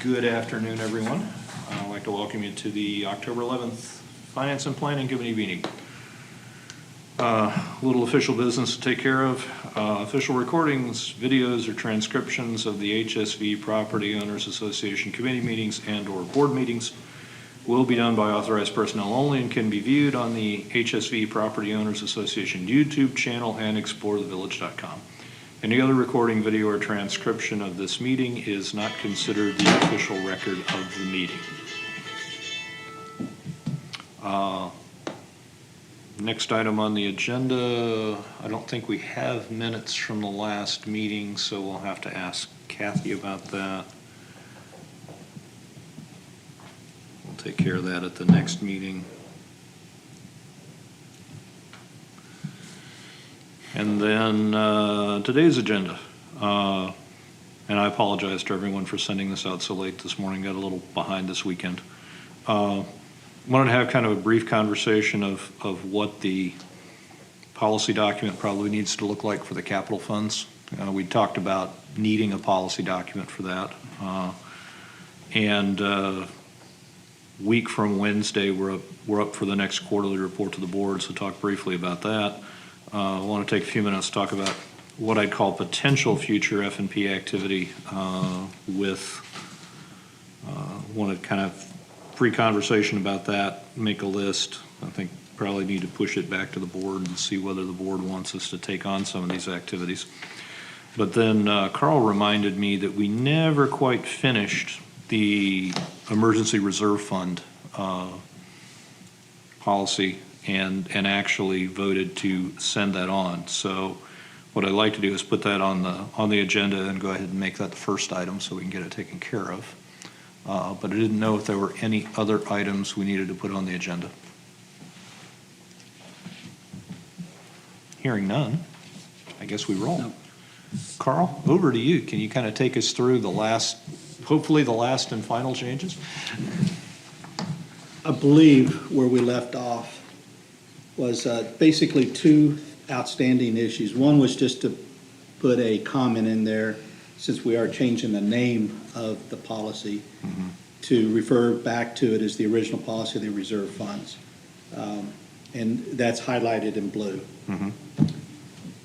Good afternoon, everyone. I'd like to welcome you to the October 11th Finance and Planning Committee meeting. Little official business to take care of. Official recordings, videos, or transcriptions of the HSV Property Owners Association committee meetings and/or board meetings will be done by authorized personnel only and can be viewed on the HSV Property Owners Association YouTube channel and explorethevillage.com. Any other recording, video, or transcription of this meeting is not considered the official record of the meeting. Next item on the agenda, I don't think we have minutes from the last meeting, so we'll have to ask Kathy about that. We'll take care of that at the next meeting. And then today's agenda, and I apologize to everyone for sending this out so late this morning, got a little behind this weekend. Wanted to have kind of a brief conversation of what the policy document probably needs to look like for the capital funds. We talked about needing a policy document for that. And week from Wednesday, we're up for the next quarterly report to the board, so talk briefly about that. I want to take a few minutes to talk about what I'd call potential future F&P activity want to kind of free conversation about that, make a list. I think probably need to push it back to the board and see whether the board wants us to take on some of these activities. But then Carl reminded me that we never quite finished the emergency reserve fund policy and actually voted to send that on. So what I'd like to do is put that on the agenda and go ahead and make that the first item so we can get it taken care of. But I didn't know if there were any other items we needed to put on the agenda. Hearing none, I guess we roll. No. Carl, over to you. Can you kind of take us through hopefully the last and final changes? I believe where we left off was basically two outstanding issues. One was just to put a comment in there, since we are changing the name of the policy, to refer back to it as the original policy of the reserve funds. And that's highlighted in blue.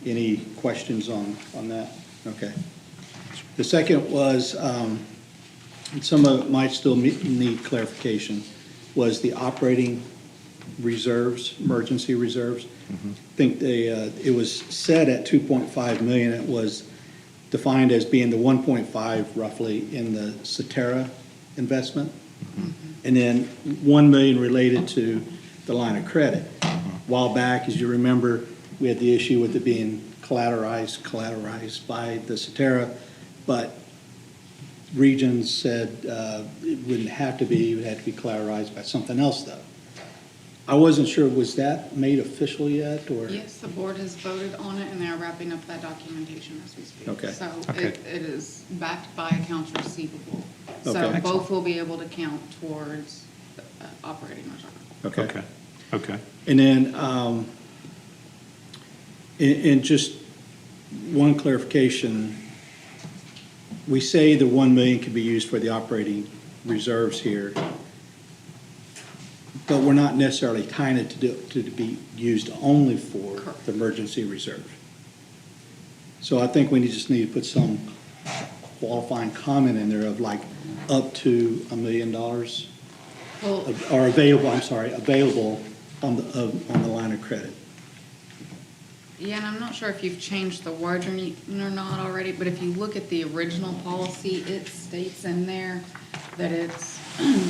Any questions on that? Okay. The second was, and some of it might still need clarification, was the operating reserves, emergency reserves. I think it was set at 2.5 million. It was defined as being the 1.5 roughly in the Cetera investment, and then 1 million related to the line of credit. A while back, as you remember, we had the issue with it being collateralized by the Cetera, but Regions said it wouldn't have to be, it would have to be collateralized by something else though. I wasn't sure, was that made official yet, or? Yes, the board has voted on it, and they're wrapping up that documentation as we speak. Okay. So Okay. it is backed by accounts receivable. So Okay. both will be able to count towards operating reserve. Okay. And then, and just one clarification, we say the 1 million can be used for the operating reserves here, but we're not necessarily tying it to be used only for Correct. the emergency reserve. So I think we just need to put some qualifying comment in there of like up to $1 million, Well, or available on the line of credit. yeah, and I'm not sure if you've changed the words or not already, but if you look at the original policy, it states in there that it's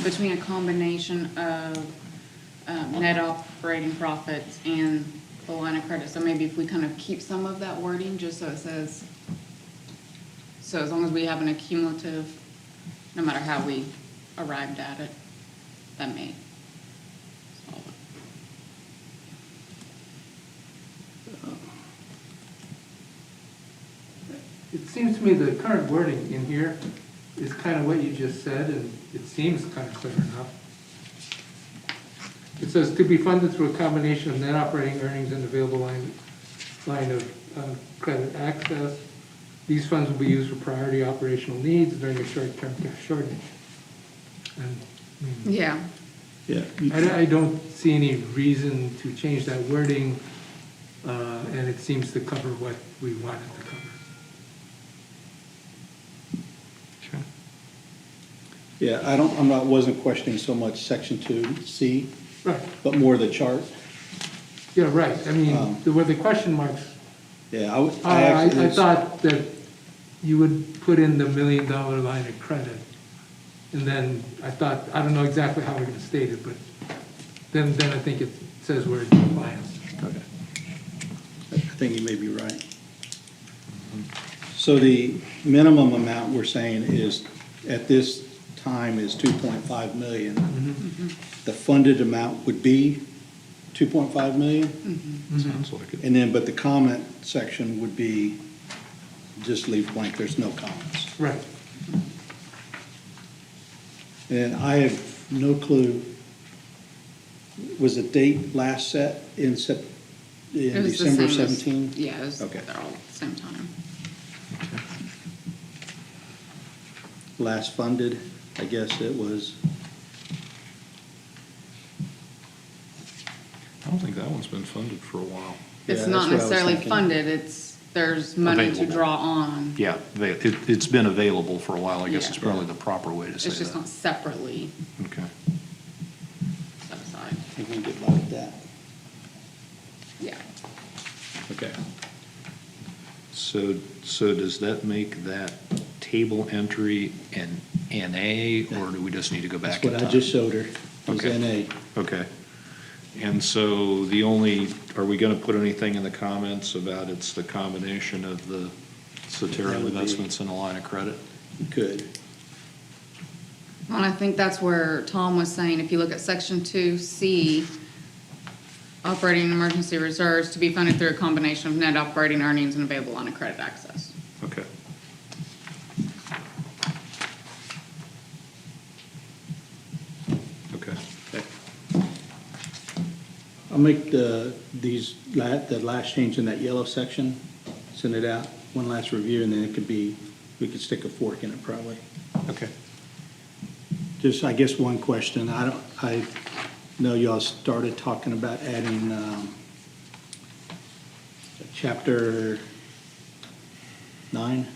between a combination of net operating profits and the line of credit. So maybe if we kind of keep some of that wording, just so it says, so as long as we have an accumulative, no matter how we arrived at it, that may solve it. It seems to me the current wording in here is kind of what you just said, and it seems kind of clear enough. It says to be funded through a combination of net operating earnings and available line of credit access. these funds will be used for priority operational needs during a short-term cash shortage. And, I mean, Yeah, Yeah. I don't see any reason to change that wording, and it seems to cover what we wanted to cover. Okay. Yeah, wasn't questioning so much section 2C, Right, but more the chart. yeah, right, I mean, there were the question marks. Yeah, I thought that you would put in the $1 million line of credit. And then I thought, I don't know exactly how we're gonna state it, but then I think it says we're in compliance. Okay. I think you may be right. So the minimum amount we're saying is, at this time, is 2.5 million. The funded amount would be 2.5 million? Sounds like it. And then, but the comment section would be, just leave blank, there's no comments. Right. And I have no clue, was the date last set in it was the December same as- 17? Yeah, it was, Okay. they're all at the same time. Last funded, I guess it was, I don't think that one's been funded for a while. It's Yeah, not that's what I was necessarily thinking. funded, there's money to Available. draw on. Yeah, it's been available for a while, I guess Yeah. is probably the proper way to say It's just that. not separately Okay. set aside. I think it like that. Yeah. Okay. So does that make that table entry an NA, or do we just need to go back That's in what time? I just showed her, was Okay. NA. Okay. And so are we gonna put anything in the comments about it's the combination of the Sotero That would be- investments and a line of credit? You could. Well, and I think that's where Tom was saying, if you look at section 2C, operating emergency reserves to be funded through a combination of net operating earnings and available line of credit access. Okay. Okay. I'll make the last change in that yellow section, send it out, one last review, and then it could be, we could stick a fork in it probably. Okay. Just, I guess, one question, I know y'all started talking about adding, chapter 9?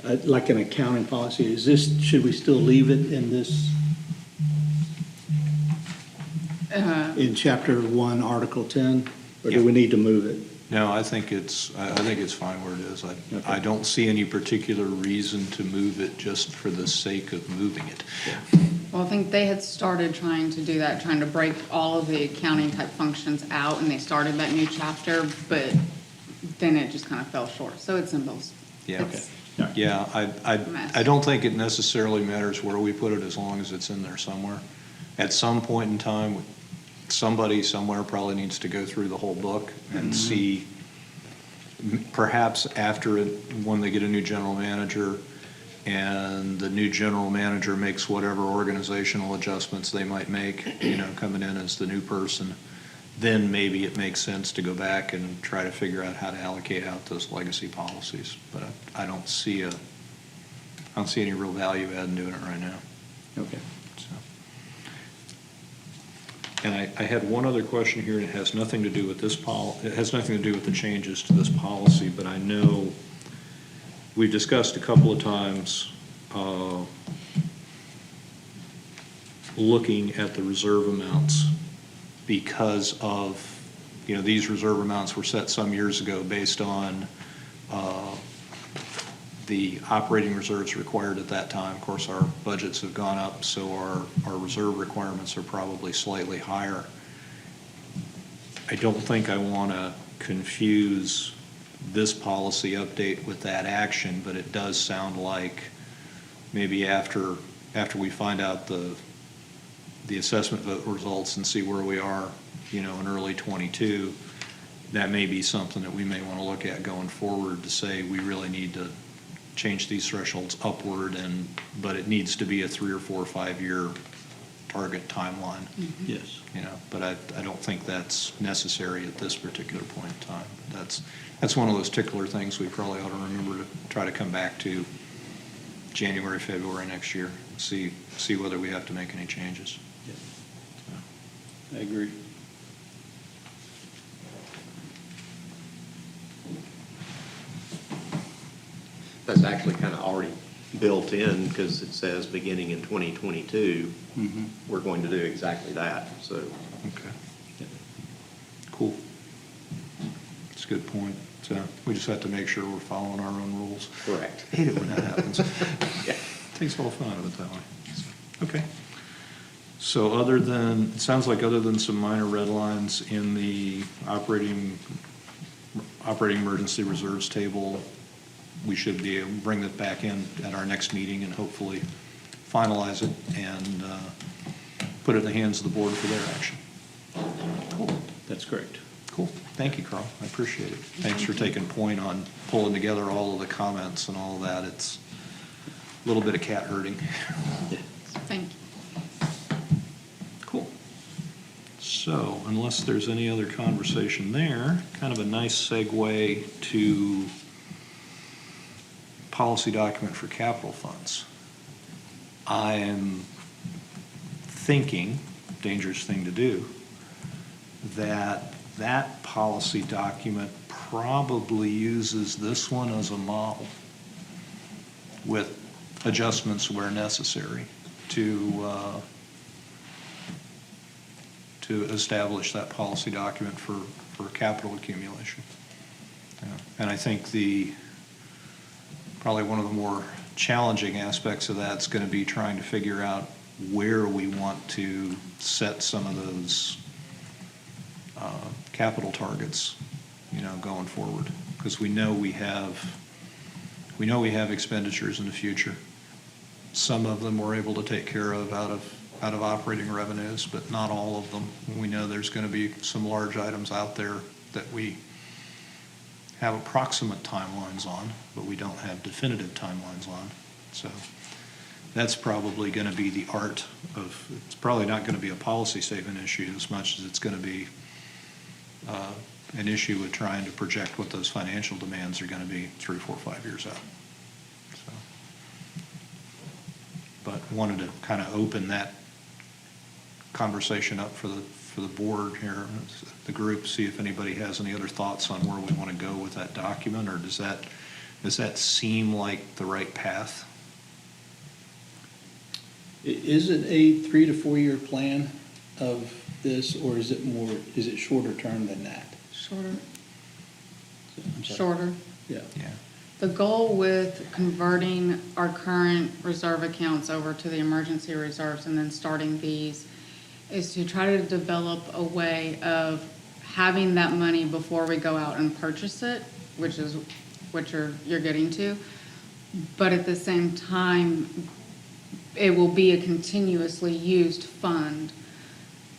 Like an accounting policy, should we still leave it in this? In chapter 1, article 10, or do we need to move it? No, I think it's fine where it is. I Okay. don't see any particular reason to move it just for the sake of moving it. Well, I think they had started trying to do that, trying to break all of the accounting type functions out, and they started that new chapter, but then it just kind of fell short, so it's in both. Yeah. It's- Yeah, Mess. I don't think it necessarily matters where we put it as long as it's in there somewhere. At some point in time, somebody somewhere probably needs to go through the whole book and see, perhaps after it, when they get a new general manager, and the new general manager makes whatever organizational adjustments they might make, coming in as the new person, then maybe it makes sense to go back and try to figure out how to allocate out those legacy policies. But I don't see any real value add in doing it right now. Okay. So. And I had one other question here, and it has nothing to do with this it has nothing to do with the changes to this policy, but I know we've discussed a couple of times, looking at the reserve amounts because of, these reserve amounts were set some years ago based on, the operating reserves required at that time. Of course, our budgets have gone up, so our reserve requirements are probably slightly higher. I don't think I want to confuse this policy update with that action, but it does sound like maybe after we find out the assessment vote results and see where we are, in early '22, that may be something that we may want to look at going forward to say we really need to change these thresholds upward, but it needs to be a 3 or 4 or 5 year target timeline, Yes. you know, but I don't think that's necessary at this particular point in time. That's one of those tickler things we probably ought to remember to try to come back to January, February next year, see whether we have to make any changes. I agree. That's actually kind of already built in because it says beginning in 2022, Mhm. we're going to do exactly that, so. Okay. Cool. That's a good point. So we just have to make sure we're following our own rules. Correct. I hate it when that happens. Yeah. Takes all the fun out of it that way. Okay. So it sounds like other than some minor red lines in the operating emergency reserves table, we should be able to bring that back in at our next meeting and hopefully finalize it and put it in the hands of the board for their action. Cool. That's correct. Cool. Thank you, Carl. I appreciate it. Thanks for taking point on pulling together all of the comments and all of that. It's a little bit of cat herding. Thank you. Cool. So unless there's any other conversation there, kind of a nice segue to policy document for capital funds. I am thinking, dangerous thing to do, that policy document probably uses this one as a model with adjustments where necessary to establish that policy document for capital accumulation. Yeah. And I think probably one of the more challenging aspects of that's going to be trying to figure out where we want to set some of those capital targets, you know, going forward, because we know we have expenditures in the future. Some of them we're able to take care of out of operating revenues, but not all of them. We know there's going to be some large items out there that we have approximate timelines on, but we don't have definitive timelines on. So that's probably going to be the art of, it's probably not going to be a policy statement issue as much as it's going to be an issue with trying to project what those financial demands are going to be 3, 4, 5 years out. So, but wanted to kind of open that conversation up for the board here, the group, see if anybody has any other thoughts on where we want to go with that document, or does that seem like the right path? Is it a 3 to 4 year plan of this, or is it shorter term than that? Shorter. I'm sorry. Shorter. Yeah. Yeah. The goal with converting our current reserve accounts over to the emergency reserves and then starting these is to try to develop a way of having that money before we go out and purchase it, which is what you're getting to. But at the same time, it will be a continuously used fund.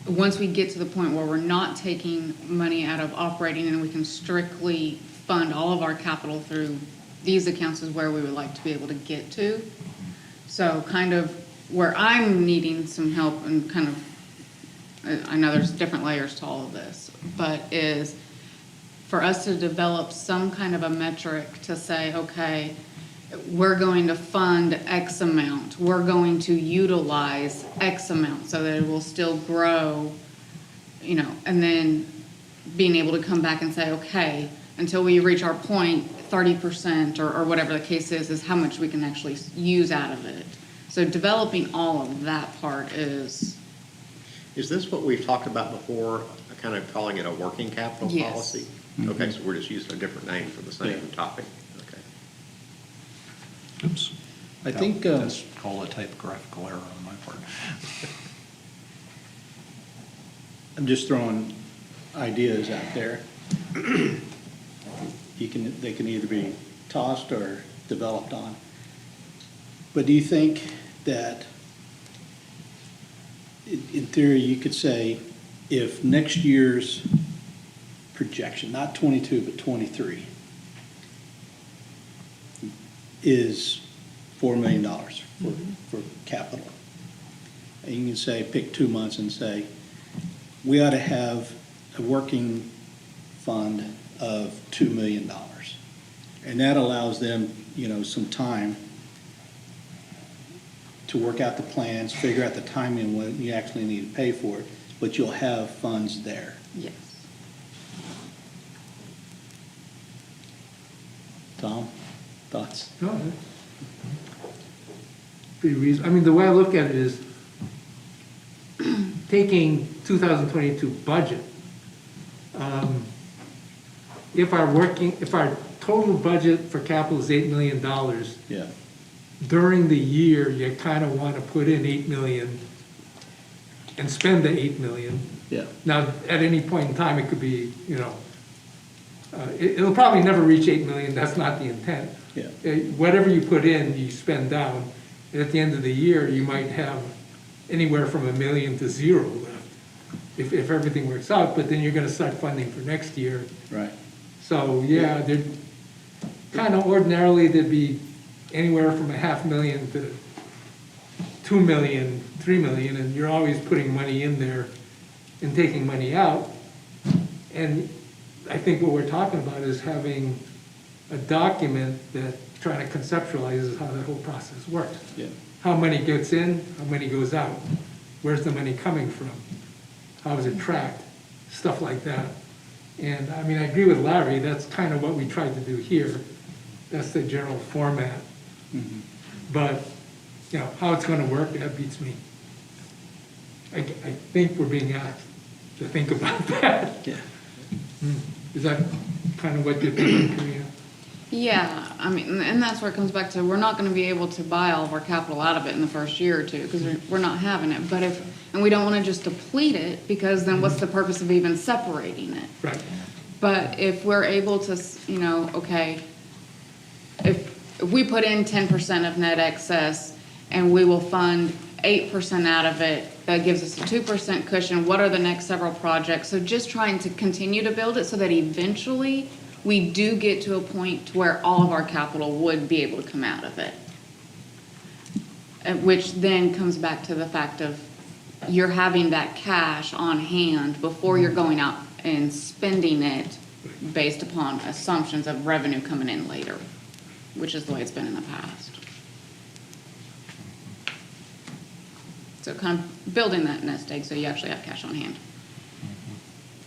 Once we get to the point where we're not taking money out of operating and we can strictly fund all of our capital through these accounts, is where we would like to be able to get to. So kind of where I'm needing some help and kind of, I know there's different layers to all of this, but is for us to develop some kind of a metric to say, okay, we're going to fund X amount, we're going to utilize X amount so that it will still grow, you know, and then being able to come back and say, okay, until we reach our point, 30% or whatever the case is how much we can actually use out of it. So developing all of that part is. Is this what we've talked about before, kind of calling it a working capital Yes. policy? Okay, so we're just using a different name for the same Yeah. topic. Okay. Oops. I think, That's called a typographical error on my part. I'm just throwing ideas out there. They can either be tossed or developed on. But do you think that, in theory, you could say, if next year's projection, not 22, but 23, is $4 million for capital, and you can say, pick 2 months and say, we ought to have a working fund of $2 million. And that allows them, some time to work out the plans, figure out the timing when you actually need to pay for it, but you'll have funds there. Yes. Tom, thoughts? No, that's pretty reasonable. I mean, the way I look at it is taking 2022 budget. If our total budget for capital is $8 million, Yeah. during the year, you kind of want to put in 8 million and spend the 8 million. Yeah. Now, at any point in time, it could be, it'll probably never reach 8 million, that's not the intent. Yeah. Whatever you put in, you spend down, and at the end of the year, you might have anywhere from $1 million to 0 left, if everything works out, but then you're gonna start funding for next year. Right. So, yeah, there'd, kind of ordinarily, there'd be anywhere from $500,000 to 2 million, 3 million, and you're always putting money in there and taking money out. And I think what we're talking about is having a document that trying to conceptualizes how that whole process works. Yeah. How money gets in, how money goes out, where's the money coming from, how is it tracked, stuff like that. And I mean, I agree with Larry, that's kind of what we tried to do here. That's the general format. But, how it's gonna work, that beats me. I think we're being asked to think about that. Yeah. Is that kind of what you're thinking, Karina? Yeah, I mean, and that's where it comes back to, we're not gonna be able to buy all of our capital out of it in the first year or two, because we're not having it. But and we don't wanna just deplete it, because then what's the purpose of even separating it? Right. But if we're able to, okay, if we put in 10% of net excess and we will fund 8% out of it, that gives us a 2% cushion. What are the next several projects? So just trying to continue to build it so that eventually we do get to a point to where all of our capital would be able to come out of it. Which then comes back to the fact of you're having that cash on hand before you're going out and spending it based upon assumptions of revenue coming in later, which is the way it's been in the past. So kind of building that nest egg so you actually have cash on hand,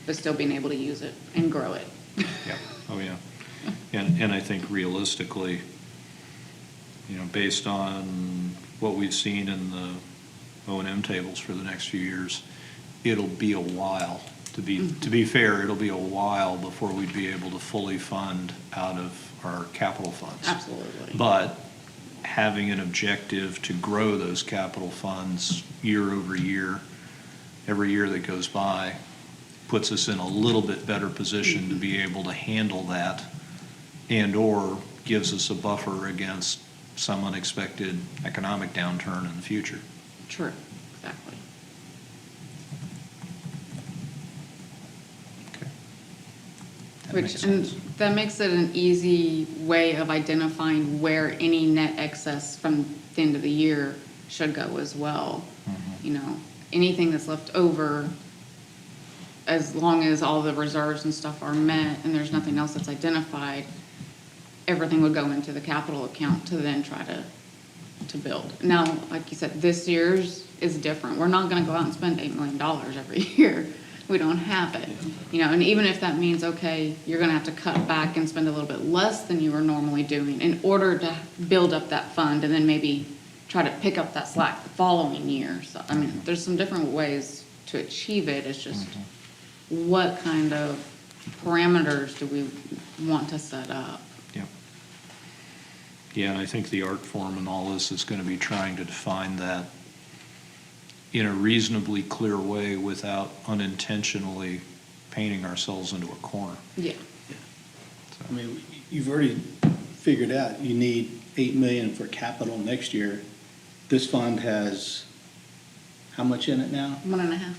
but still being able to use it and grow it. Yeah, oh, yeah. And I think realistically, based on what we've seen in the O&M tables for the next few years, it'll be a while. To be fair, it'll be a while before we'd be able to fully fund out of our capital funds. Absolutely. But having an objective to grow those capital funds year over year, every year that goes by, puts us in a little bit better position to be able to handle that, and/or gives us a buffer against some unexpected economic downturn in the future. True, exactly. Okay. That makes sense. And that makes it an easy way of identifying where any net excess from the end of the year should go as well. Anything that's left over, as long as all the reserves and stuff are met and there's nothing else that's identified, everything would go into the capital account to then try to build. Now, like you said, this year's is different. We're not gonna go out and spend $8 million every year. We don't have it. And even if that means, okay, you're gonna have to cut back and spend a little bit less than you were normally doing in order to build up that fund and then maybe try to pick up that slack the following year. So, I mean, there's some different ways to achieve it. It's just what kind of parameters do we want to set up? Yeah. Yeah, and I think the art form in all this is going to be trying to define that in a reasonably clear way without unintentionally painting ourselves into a corner. Yeah. I mean, you've already figured out you need 8 million for capital next year. This fund has how much in it now? 1.5.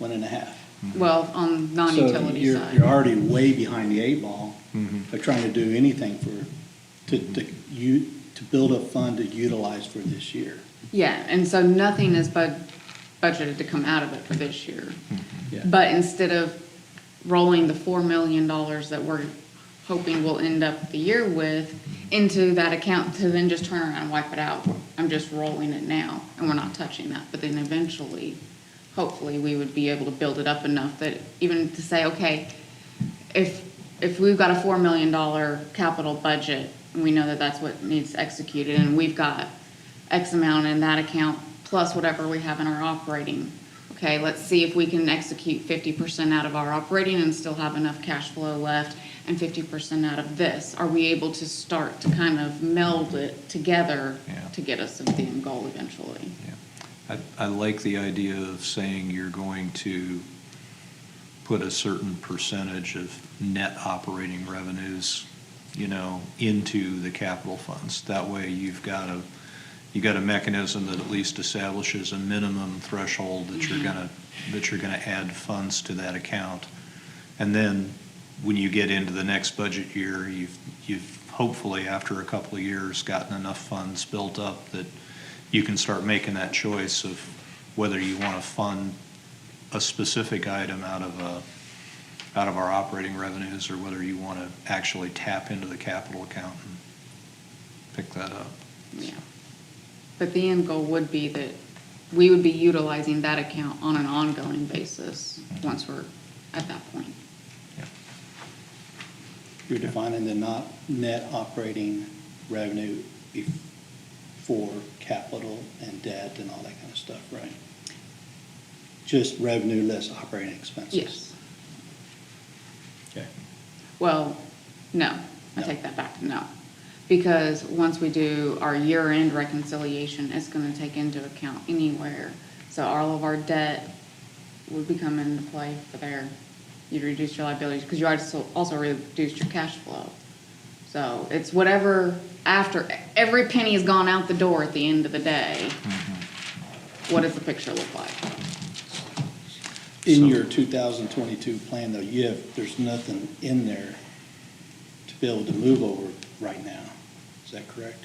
1.5. Well, on non-utility So side. you're already way behind the 8 ball Mhm. of trying to do anything to build a fund to utilize for this year. Yeah, and so nothing is budgeted to come out of it for this year. Yeah. But instead of rolling the $4 million that we're hoping we'll end up the year with into that account to then just turn around and wipe it out, I'm just rolling it now, and we're not touching that. But then eventually, hopefully, we would be able to build it up enough that even to say, okay, if we've got a $4 million capital budget, and we know that that's what needs executed, and we've got X amount in that account, plus whatever we have in our operating, okay, let's see if we can execute 50% out of our operating and still have enough cash flow left, and 50% out of this. Are we able to start to kind of meld it together Yeah. to get us to the end goal eventually? Yeah. I like the idea of saying you're going to put a certain percentage of net operating revenues, into the capital funds. That way you've got a mechanism that at least establishes a minimum threshold that you're gonna add funds to that account. And then when you get into the next budget year, you've hopefully, after a couple of years, gotten enough funds built up that you can start making that choice of whether you want to fund a specific item out of our operating revenues, or whether you want to actually tap into the capital account and pick that up. Yeah. But the end goal would be that we would be utilizing that account on an ongoing basis once we're at that point. You're defining the not net operating revenue for capital and debt and all that kind of stuff, right? Just revenue less operating expenses? Yes. Okay. Well, no, I No. take that back, no. Because once we do our year-end reconciliation, it's gonna take into account anywhere. So all of our debt would be coming into play for there. You'd reduce your liabilities, because you also reduced your cash flow. So it's whatever, after, every penny has gone out the door at the end of the day, what does the picture look like? In your 2022 plan, though, there's nothing in there to be able to move over right now. Is that correct?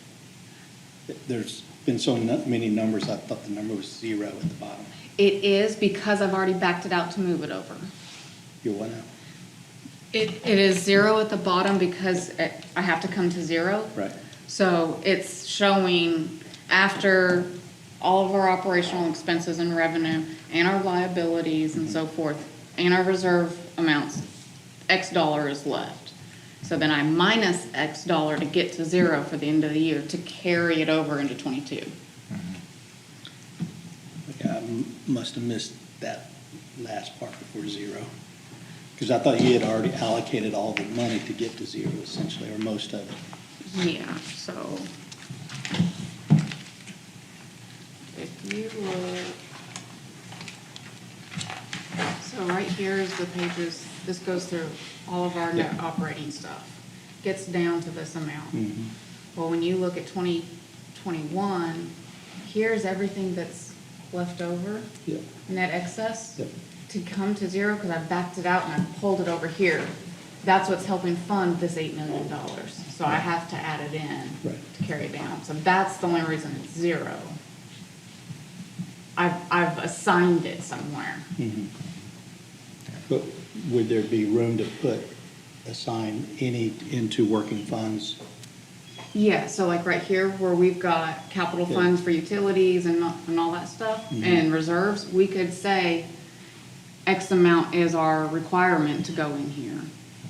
There's been so many numbers, I thought the number was 0 at the bottom. It is, because I've already backed it out to move it over. You what now? It is 0 at the bottom because I have to come to 0. Right. So it's showing after all of our operational expenses and revenue and our liabilities and so forth, and our reserve amounts, X dollar is left. So then I minus X dollar to get to 0 for the end of the year to carry it over into 22. Okay, I must have missed that last part before 0. Because I thought you had already allocated all the money to get to 0 essentially, or most of it. Yeah, so if you look, so right here is the pages, this goes through all of our net Yeah. operating stuff, gets down to this amount. Mhm. Well, when you look at 2021, here's everything that's left over, Yeah. net excess. Yep. To come to 0, because I backed it out and I pulled it over here. That's what's helping fund this $8 million. So I have to add it in Right. to carry it down. So that's the only reason it's 0. I've assigned it somewhere. Mhm. But would there be room to assign any into working funds? Yeah, so like right here where we've got capital Yeah. funds for utilities and all that stuff and reserves, we could say X amount is our requirement to go in here.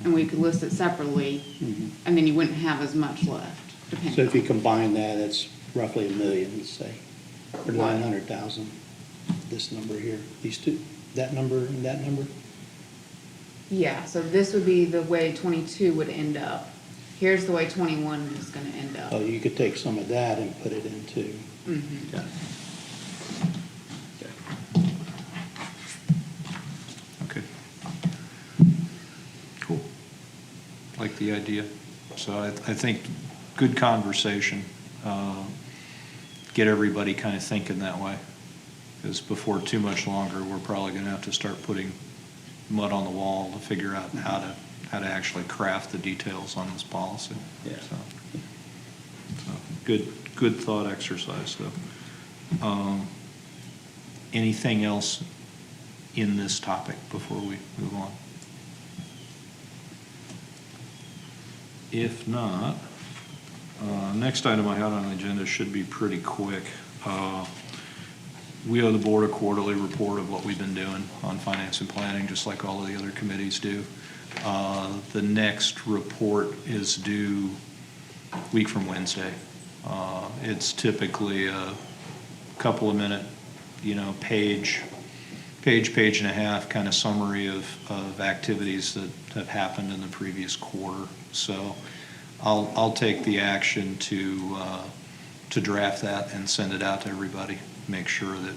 And we could list it separately, and then you wouldn't have as much left, So depending. if you combine that, it's roughly $1 million, let's say, or What? 900,000, this number here, these two, that number and that number? Yeah, so this would be the way 22 would end up. Here's the way 21 is gonna end up. Oh, you could take some of that and put it into. Mhm. Okay. Okay. Cool. Like the idea. So I think good conversation. Get everybody kind of thinking that way. Because before too much longer, we're probably going to have to start putting mud on the wall to figure out how to actually craft the details on this policy. Yeah. So good thought exercise, though. Anything else in this topic before we move on? If not, next item I had on the agenda should be pretty quick. We owe the board a quarterly report of what we've been doing on finance and planning, just like all of the other committees do. The next report is due a week from Wednesday. It's typically a couple of minute, page and a half kind of summary of activities that have happened in the previous quarter. So I'll take the action to draft that and send it out to everybody. Make sure that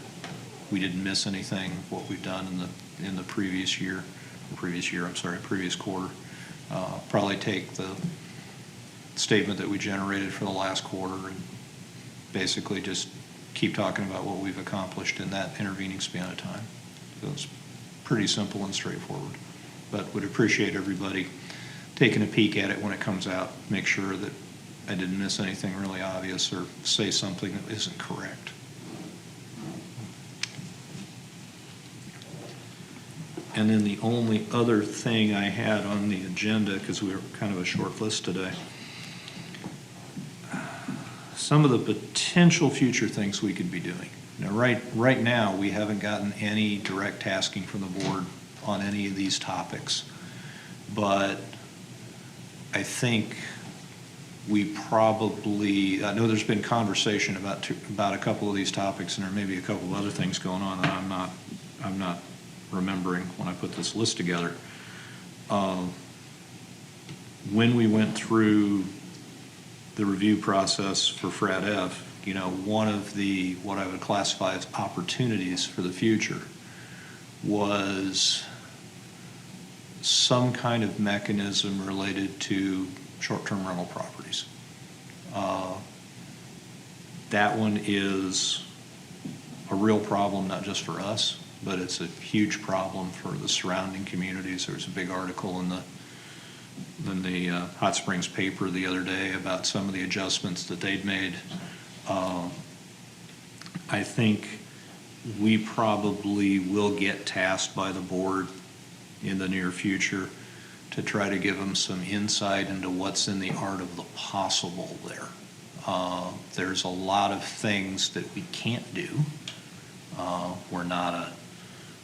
we didn't miss anything of what we've done in the previous quarter. Probably take the statement that we generated for the last quarter and basically just keep talking about what we've accomplished in that intervening span of time. So it's pretty simple and straightforward, but would appreciate everybody taking a peek at it when it comes out. Make sure that I didn't miss anything really obvious or say something that isn't correct. And then the only other thing I had on the agenda, because we were kind of a short list today, some of the potential future things we could be doing. Right now, we haven't gotten any direct tasking from the board on any of these topics, but I think we probably, I know there's been conversation about a couple of these topics, and there may be a couple of other things going on that I'm not remembering when I put this list together. When we went through the review process for FRAD-F, one of the, what I would classify as opportunities for the future was some kind of mechanism related to short-term rental properties. That one is a real problem, not just for us, but it's a huge problem for the surrounding communities. There was a big article in the Hot Springs paper the other day about some of the adjustments that they'd made. I think we probably will get tasked by the board in the near future to try to give them some insight into what's in the art of the possible there. There's a lot of things that we can't do. We're not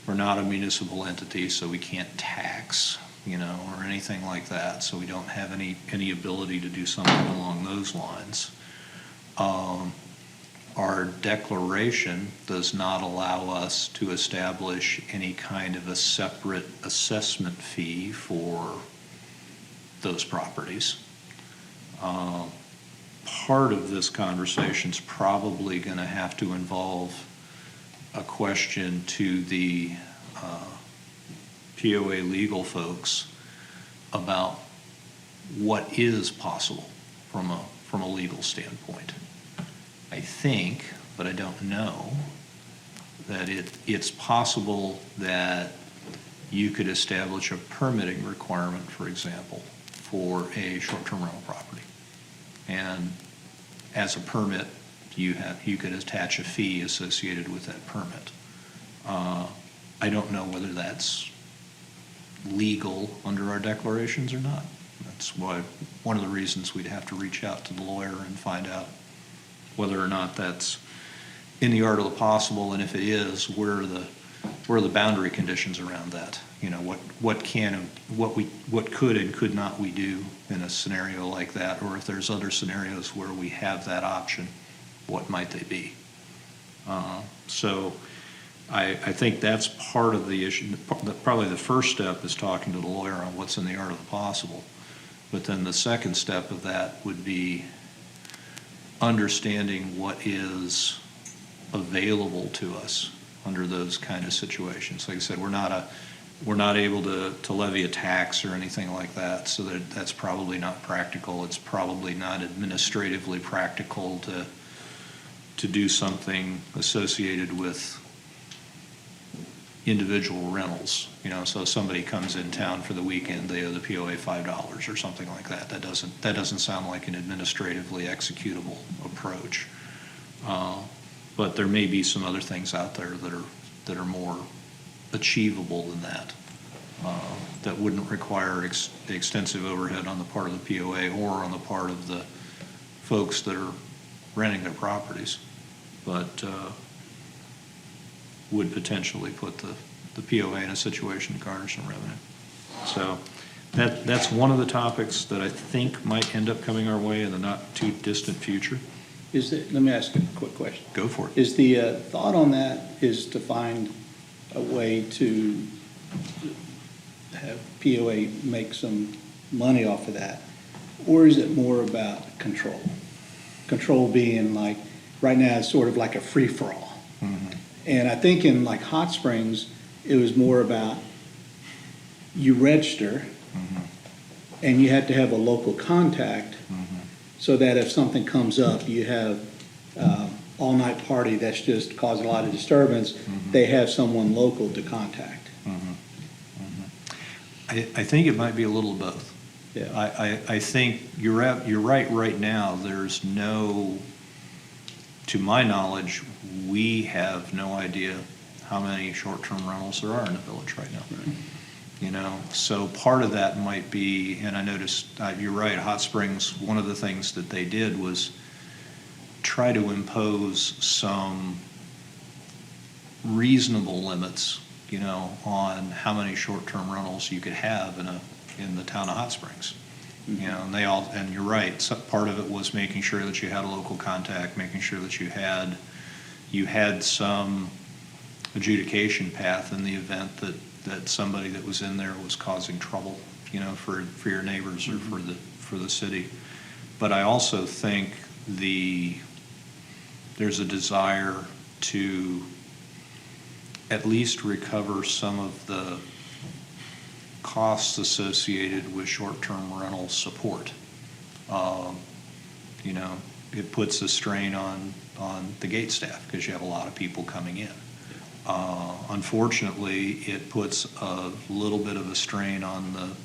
a municipal entity, so we can't tax, or anything like that. So we don't have any ability to do something along those lines. Our declaration does not allow us to establish any kind of a separate assessment fee for those properties. Part of this conversation is probably going to have to involve a question to the POA legal folks about what is possible from a legal standpoint. I think, but I don't know, that it's possible that you could establish a permitting requirement, for example, for a short-term rental property. And as a permit, you could attach a fee associated with that permit. I don't know whether that's legal under our declarations or not. That's why one of the reasons we'd have to reach out to the lawyer and find out whether or not that's in the art of the possible, and if it is, where are the boundary conditions around that? What could and could not we do in a scenario like that, or if there's other scenarios where we have that option, what might they be? So I think that's part of the issue. Probably the first step is talking to the lawyer on what's in the art of the possible. But then the second step of that would be understanding what is available to us under those kind of situations. Like I said, we're not able to levy a tax or anything like that, so that's probably not practical. It's probably not administratively practical to do something associated with individual rentals. So somebody comes in town for the weekend, they owe the POA $5 or something like that. That doesn't sound like an administratively executable approach. But there may be some other things out there that are that are more achievable than that, that wouldn't require extensive overhead on the part of the POA or on the part of the folks that are renting their properties, but would potentially put the POA in a situation to garner some revenue. So that's one of the topics that I think might end up coming our way in the not too distant future. Let me ask a quick question. Go for it. Is the thought on that is to find a way to have POA make some money off of that? Or is it more about control? Control being like, right now it's sort of like a free-for-all. And I think in like Hot Springs, it was more about you register and you had to have a local contact so that if something comes up, you have all-night party that's just causing a lot of disturbance, they have someone local to contact. I think it might be a little of both. Yeah. I think you're right now, there's no, to my knowledge, we have no idea how many short-term rentals there are in the village right now. Right. You know, so part of that might be, and I noticed, you're right, Hot Springs, one of the things that they did was try to impose some reasonable limits, you know, on how many short-term rentals you could have in the town of Hot Springs. You know, and you're right, so part of it was making sure that you had a local contact, making sure that you had some adjudication path in the event that somebody that was in there was causing trouble, you know, for your neighbors or for the city. But I also think there's a desire to at least recover some of the costs associated with short-term rental support. You know, it puts a strain on the gate staff because you have a lot of people coming in. Unfortunately, it puts a little bit of a strain on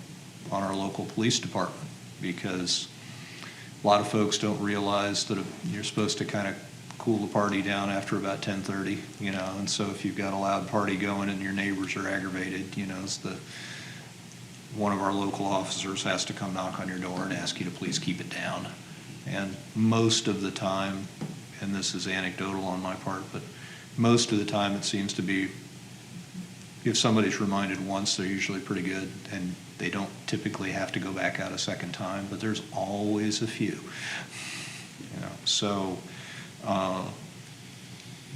our local police department because a lot of folks don't realize that you're supposed to kind of cool the party down after about 10:30, you know, and so if you've got a loud party going and your neighbors are aggravated, you know, one of our local officers has to come knock on your door and ask you to please keep it down. And most of the time, and this is anecdotal on my part, but most of the time it seems to be, if somebody's reminded once, they're usually pretty good, and they don't typically have to go back out a second time, but there's always a few. You know, so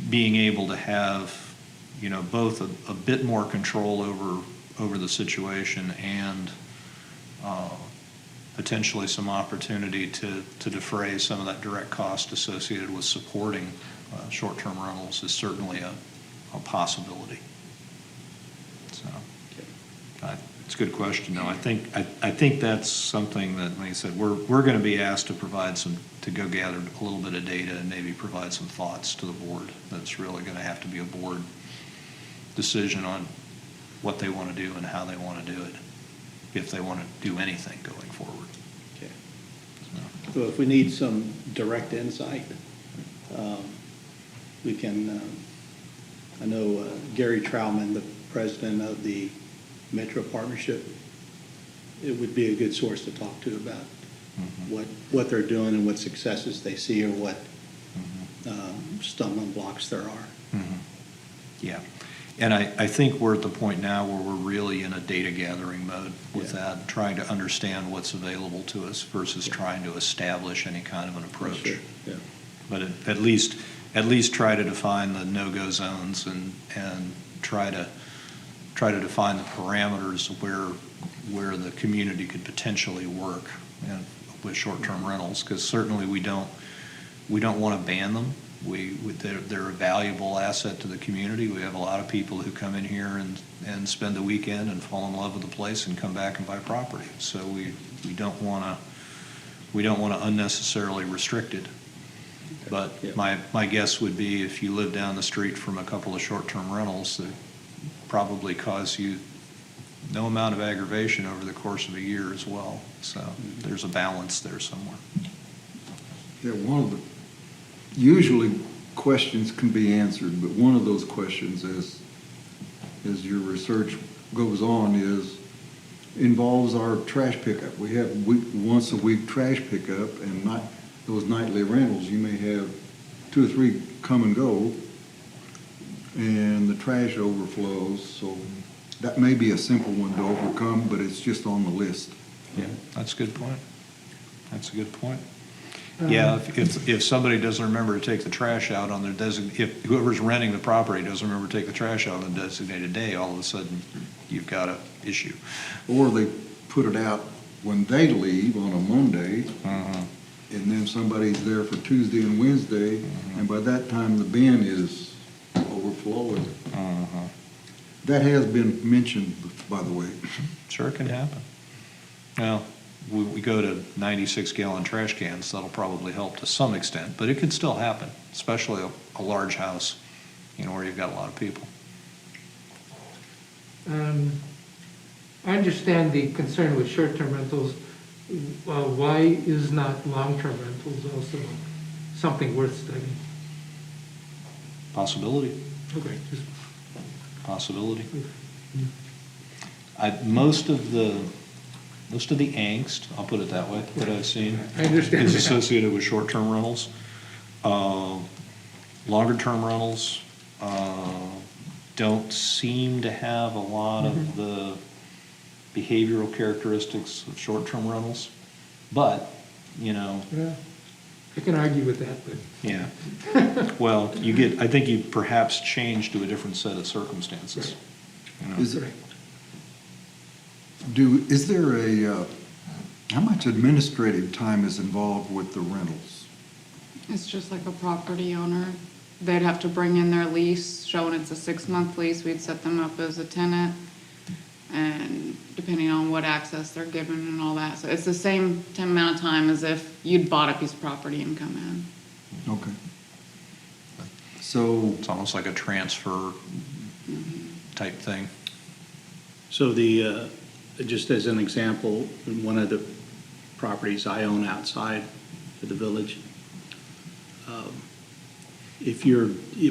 being able to have, you know, both a bit more control over the situation and potentially some opportunity to defray some of that direct cost associated with supporting short-term rentals is certainly a possibility. So, it's a good question. No, I think that's something that, like I said, we're going to be asked to go gather a little bit of data and maybe provide some thoughts to the board. That's really going to have to be a board decision on what they want to do and how they want to do it, if they want to do anything going forward. Okay. So if we need some direct insight, we can, I know Gary Trowman, the president of the Metro Partnership, it would be a good source to talk to about what they're doing and what successes they see or what stumbling blocks there are. Yeah. And I think we're at the point now where we're really in a data gathering mode with that, trying to understand what's available to us versus trying to establish any kind of an approach. Sure. Yeah. But at least try to define the no-go zones and try to define the parameters where the community could potentially work with short-term rentals, because certainly we don't want to ban them. They're a valuable asset to the community. We have a lot of people who come in here and spend the weekend and fall in love with the place and come back and buy property. So we don't want to unnecessarily restrict it. But Yeah. my guess would be if you live down the street from a couple of short-term rentals, that probably cause you no amount of aggravation over the course of a year as well. So there's a balance there somewhere. Yeah, one of the, usually questions can be answered, but one of those questions is, as your research goes on, involves our trash pickup. We have once a week trash pickup, and not those nightly rentals. You may have 2 or 3 come and go, and the trash overflows. So that may be a simple one to overcome, but it's just on the list. Yeah, that's a good point. That's a good point. Yeah, if somebody doesn't remember to take the trash out on their if whoever's renting the property doesn't remember to take the trash out on a designated day, all of a sudden, you've got an issue. Or they put it out when they leave on a Monday, Uh-huh. and then somebody's there for Tuesday and Wednesday, and by that time the bin is overflowing. Uh-huh. That has been mentioned, by the way. Sure can happen. Now, we go to 96-gallon trash cans, that'll probably help to some extent, but it could still happen, especially a large house, where you've got a lot of people. I understand the concern with short-term rentals. Why is not long-term rentals also something worth studying? Possibility, Okay, just, possibility. Most of the angst, I'll put it that way, that I've seen I understand is that. associated with short-term rentals. Longer-term rentals don't seem to have a lot of the behavioral characteristics of short-term rentals, but, yeah, I can argue with that, but. yeah. Well, I think you perhaps change to a different set of circumstances. Is there how much administrative time is involved with the rentals? It's just like a property owner. They'd have to bring in their lease, showing it's a 6-month lease. We'd set them up as a tenant, and depending on what access they're given and all that. So it's the same amount of time as if you'd bought a piece of property and come in. Okay. So, It's almost like a transfer type thing. So just as an example, in one of the properties I own outside of the village,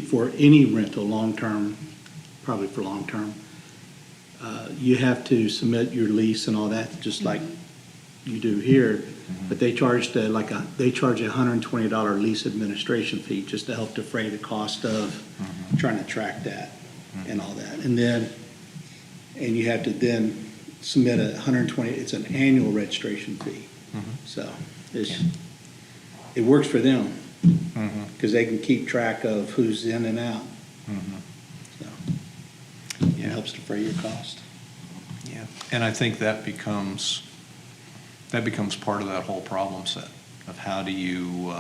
for any rental, long-term, probably for long-term, you have to submit your lease and all that, just like you do here. But they charge a $120 lease administration fee just to help defray the cost of trying to track that and all that. And you have to then submit it's an annual registration fee. So it works for them because they can keep track of who's in and out. So it helps defray your cost. Yeah, and I think that becomes part of that whole problem set of how do you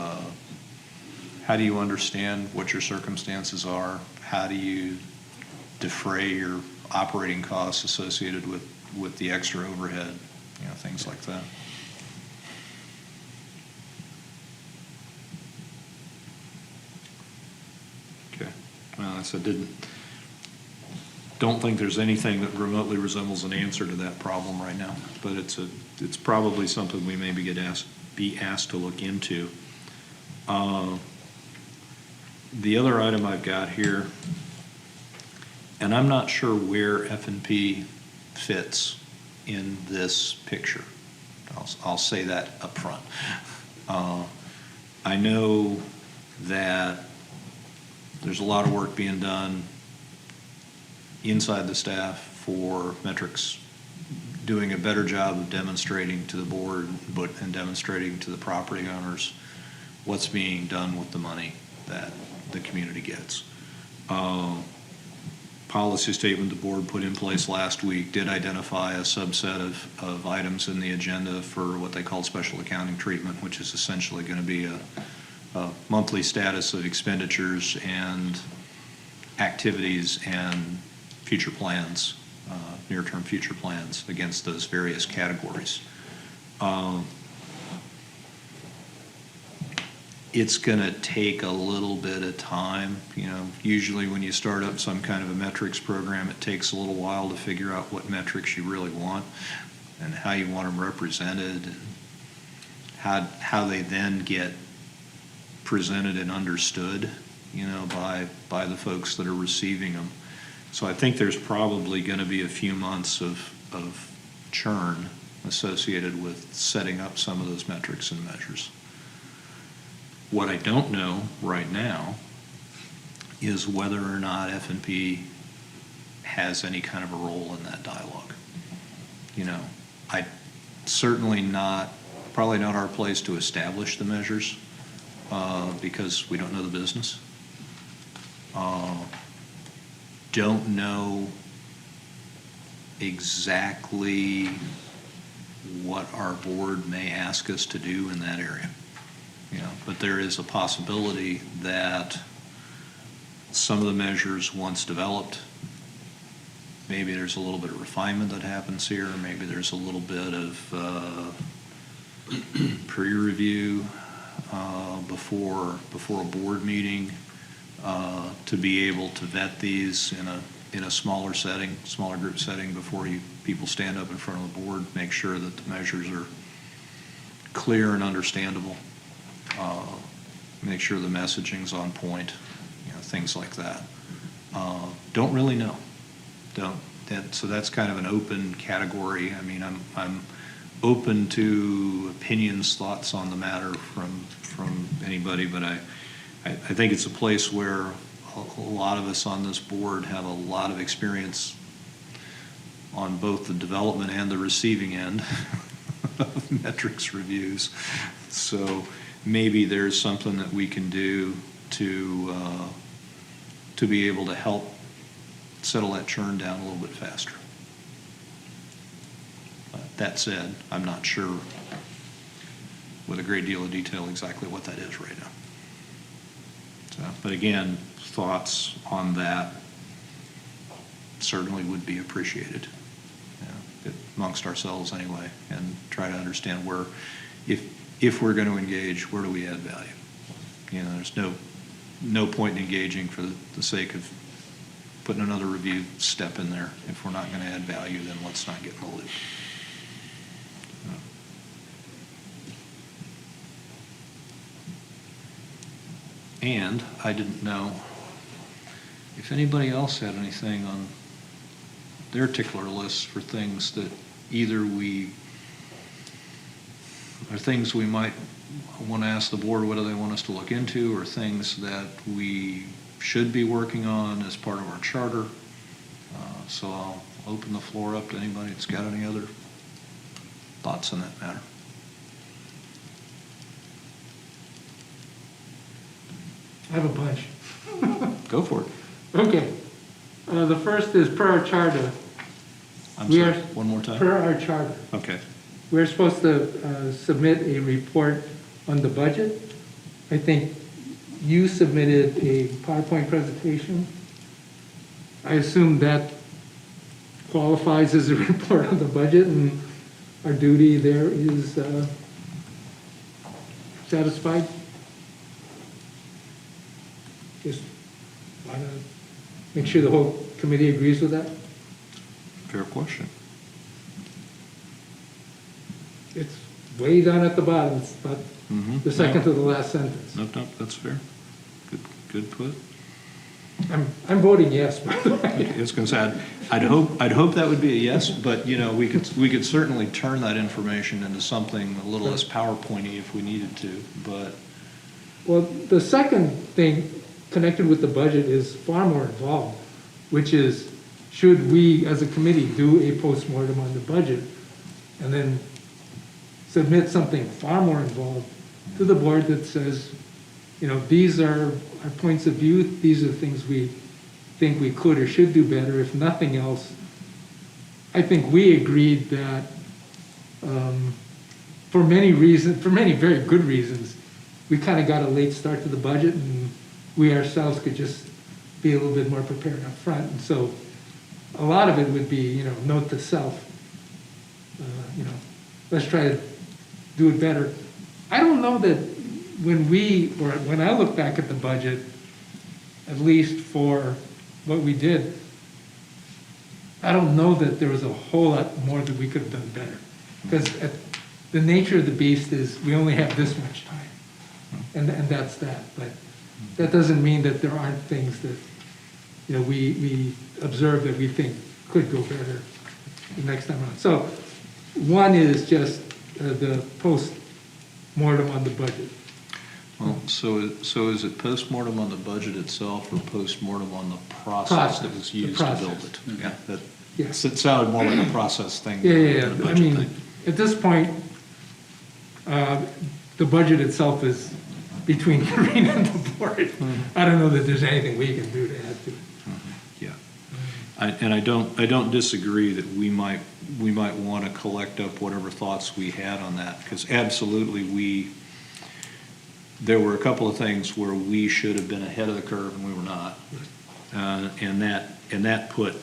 understand what your circumstances are? How do you defray your operating costs associated with the extra overhead, things like that. Okay, well, I said, don't think there's anything that remotely resembles an answer to that problem right now, but it's probably something we maybe be asked to look into. The other item I've got here, and I'm not sure where F&P fits in this picture. I'll say that up front. I know that there's a lot of work being done inside the staff for metrics, doing a better job of demonstrating to the board and demonstrating to the property owners what's being done with the money that the community gets. Policy statement the board put in place last week did identify a subset of items in the agenda for what they call special accounting treatment, which is essentially going to be a monthly status of expenditures and activities and future plans, near-term future plans against those various categories. It's going to take a little bit of time. Usually when you start up some kind of a metrics program, it takes a little while to figure out what metrics you really want and how you want them represented, and how they then get presented and understood, by the folks that are receiving them. So I think there's probably going to be a few months of churn associated with setting up some of those metrics and measures. What I don't know right now is whether or not F&P has any kind of a role in that dialogue. You know, certainly not, probably not our place to establish the measures, because we don't know the business. Don't know exactly what our board may ask us to do in that area. You know, but there is a possibility that some of the measures, once developed, maybe there's a little bit of refinement that happens here, maybe there's a little bit of peer review before a board meeting to be able to vet these in a smaller setting, smaller group setting before people stand up in front of the board, make sure that the measures are clear and understandable, make sure the messaging's on point, you know, things like that. Don't really know. So that's kind of an open category. I mean, I'm open to opinions, thoughts on the matter from anybody, but I think it's a place where a lot of us on this board have a lot of experience on both the development and the receiving end of metrics reviews. So maybe there's something that we can do to be able to help settle that churn down a little bit faster. That said, I'm not sure with a great deal of detail exactly what that is right now. So, but again, thoughts on that certainly would be appreciated, you know, amongst ourselves anyway, and try to understand where, if we're going to engage, where do we add value? You know, there's no point in engaging for the sake of putting another review step in there. If we're not going to add value, then let's not get in the loop. And I didn't know if anybody else had anything on their tickler lists for things that either are things we might want to ask the board whether they want us to look into, or things that we should be working on as part of our charter. So I'll open the floor up to anybody that's got any other thoughts on that matter. I have a bunch. Go for it. Okay. The first is per our charter. I'm We sorry, are- one more time? Per our charter. Okay. We're supposed to submit a report on the budget. I think you submitted a PowerPoint presentation. I assume that qualifies as a report on the budget, and our duty there is satisfied. Just want to make sure the whole committee agrees with that. Fair question. It's way down at the bottom, it's about Mhm. the second to the last sentence. Nope, that's fair. Good put. I'm voting yes, by the way. I was going to say, I'd hope that would be a yes, but, you know, we could certainly turn that information into something a little less PowerPointy if we needed to, but. Well, the second thing connected with the budget is far more involved, which is, should we, as a committee, do a postmortem on the budget and then submit something far more involved to the board that says, you know, these are our points of view, these are the things we think we could or should do better. If nothing else, I think we agreed that for many very good reasons, we kind of got a late start to the budget, and we ourselves could just be a little bit more prepared up front. And so a lot of it would be, you know, note to self, you know, let's try to do it better. I don't know that when I look back at the budget, at least for what we did, I don't know that there was a whole lot more that we could have done better. Because the nature of the beast is we only have this much time. And that's that. But that doesn't mean that there aren't things that we observe that we think could go better the next time around. So one is just the post-mortem on the budget. Well, so is it postmortem on the budget itself or postmortem on the process that was The used to build process. it? Yeah, that, Yes. it sounded more like a process thing Yeah, than a I budget mean, thing. at this point, the budget itself is between Karina and the board. I don't know that there's anything we can do to add to it. Yeah. And I don't disagree that we might want to collect up whatever thoughts we had on that, because absolutely there were a couple of things where we should have been ahead of the curve and we were not. And that put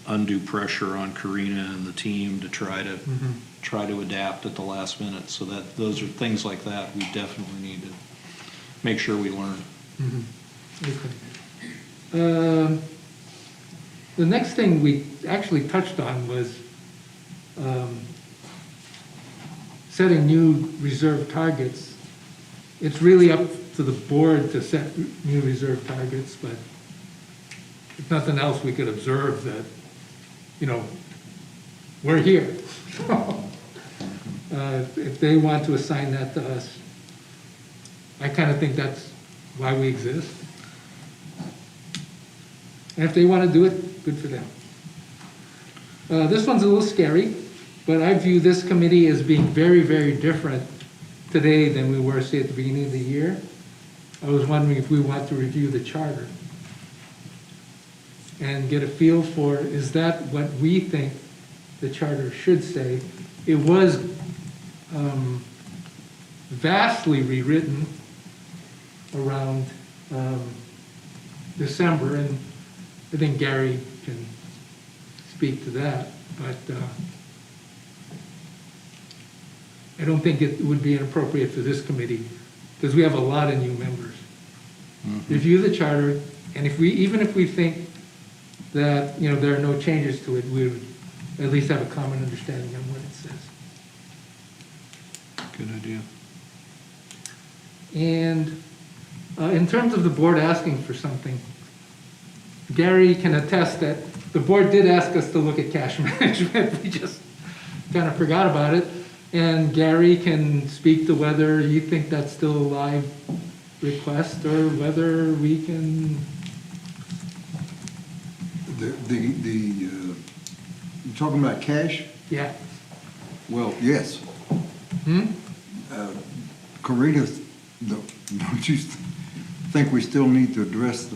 undue pressure on Karina and the team to try to adapt at the last minute. So that, those are things like that we definitely need to make sure we learn. Okay. The next thing we actually touched on was setting new reserve targets. It's really up to the board to set new reserve targets, but if nothing else, we could observe that, we're here. If they want to assign that to us, I kind of think that's why we exist. And if they want to do it, good for them. This one's a little scary, but I view this committee as being very, very different today than we were, say, at the beginning of the year. I was wondering if we want to review the charter and get a feel for, is that what we think the charter should say? It was vastly rewritten around December, and I think Gary can speak to that, but I don't think it would be inappropriate for this committee, because we have a lot of new members. Review the charter, and even if we think that, there are no changes to it, we would at least have a common understanding of what it says. Good idea. And in terms of the board asking for something, Gary can attest that the board did ask us to look at cash management. We just kind of forgot about it. And Gary can speak to whether you think that's still a live request or whether we can. You're talking about cash? Yeah. Well, yes. Karina, don't you think we still need to address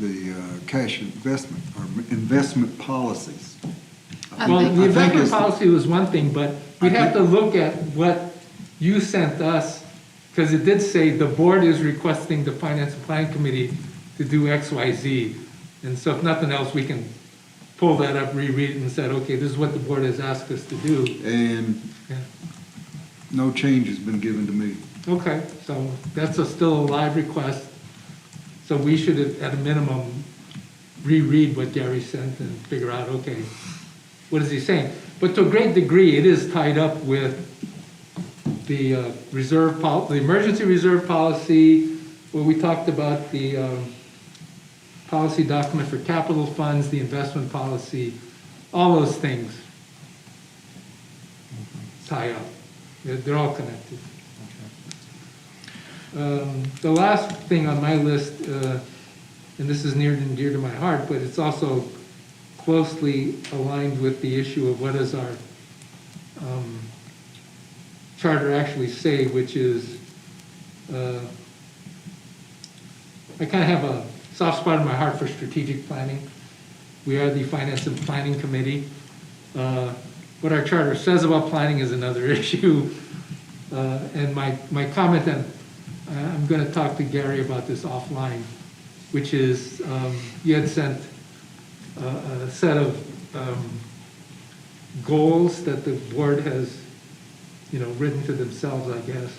the cash investment or investment policies? Well, the investment policy was one thing, but we'd have to look at what you sent us, because it did say the board is requesting the Finance and Planning Committee to do X, Y, Z. And so if nothing else, we can pull that up, reread it, and said, okay, this is what the board has asked us to do. And Yeah. no change has been given to me. Okay, so that's still a live request. So we should, at a minimum, reread what Gary sent and figure out, okay, what is he saying? But to a great degree, it is tied up with the the emergency reserve policy, where we talked about the policy document for capital funds, the investment policy, all those things tie up. They're all connected. The last thing on my list, and this is near and dear to my heart, but it's also closely aligned with the issue of what does our charter actually say, which is, I kind of have a soft spot in my heart for strategic planning. We are the Finance and Planning Committee. What our charter says about planning is another issue. And my comment, and I'm going to talk to Gary about this offline, which is you had sent a set of goals that the board has, written to themselves, I guess.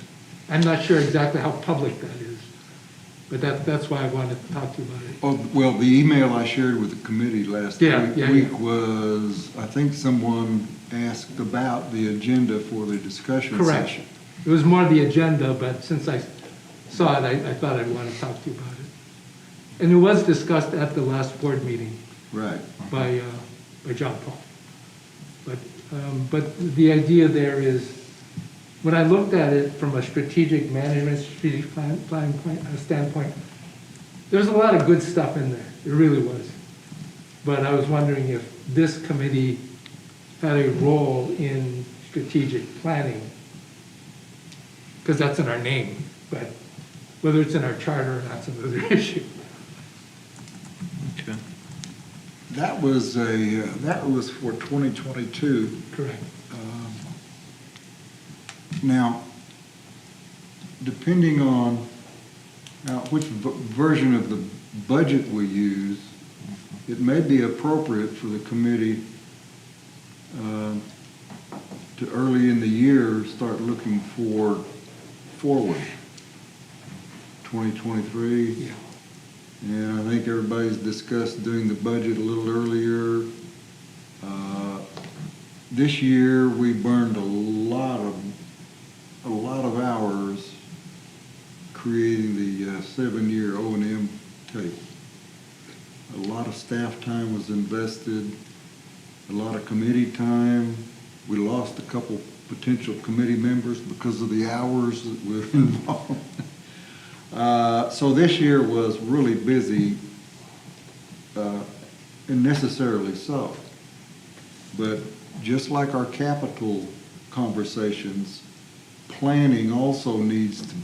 I'm not sure exactly how public that is, but that's why I wanted to talk to you about it. Oh, well, the email I shared with the committee last week was, I think someone asked about the agenda for the discussion Correct. session. It was more the agenda, but since I saw it, I thought I'd want to talk to you about it. And it was discussed at the last board meeting Right. by John Paul. But the idea there is, when I looked at it from a strategic management, strategic plan standpoint, there's a lot of good stuff in there. It really was. But I was wondering if this committee had a role in strategic planning, because that's in our name, but whether it's in our charter or not's another issue. Okay. That was for 2022. Correct. Now, depending on which version of the budget we use, it may be appropriate for the committee to early in the year start looking forward. 2023. Yeah. And I think everybody's discussed doing the budget a little earlier. This year, we burned a lot of hours creating the 7-year O&M tape. A lot of staff time was invested, a lot of committee time. We lost a couple potential committee members because of the hours that were involved. So this year was really busy, and necessarily so. But just like our capital conversations, planning also needs to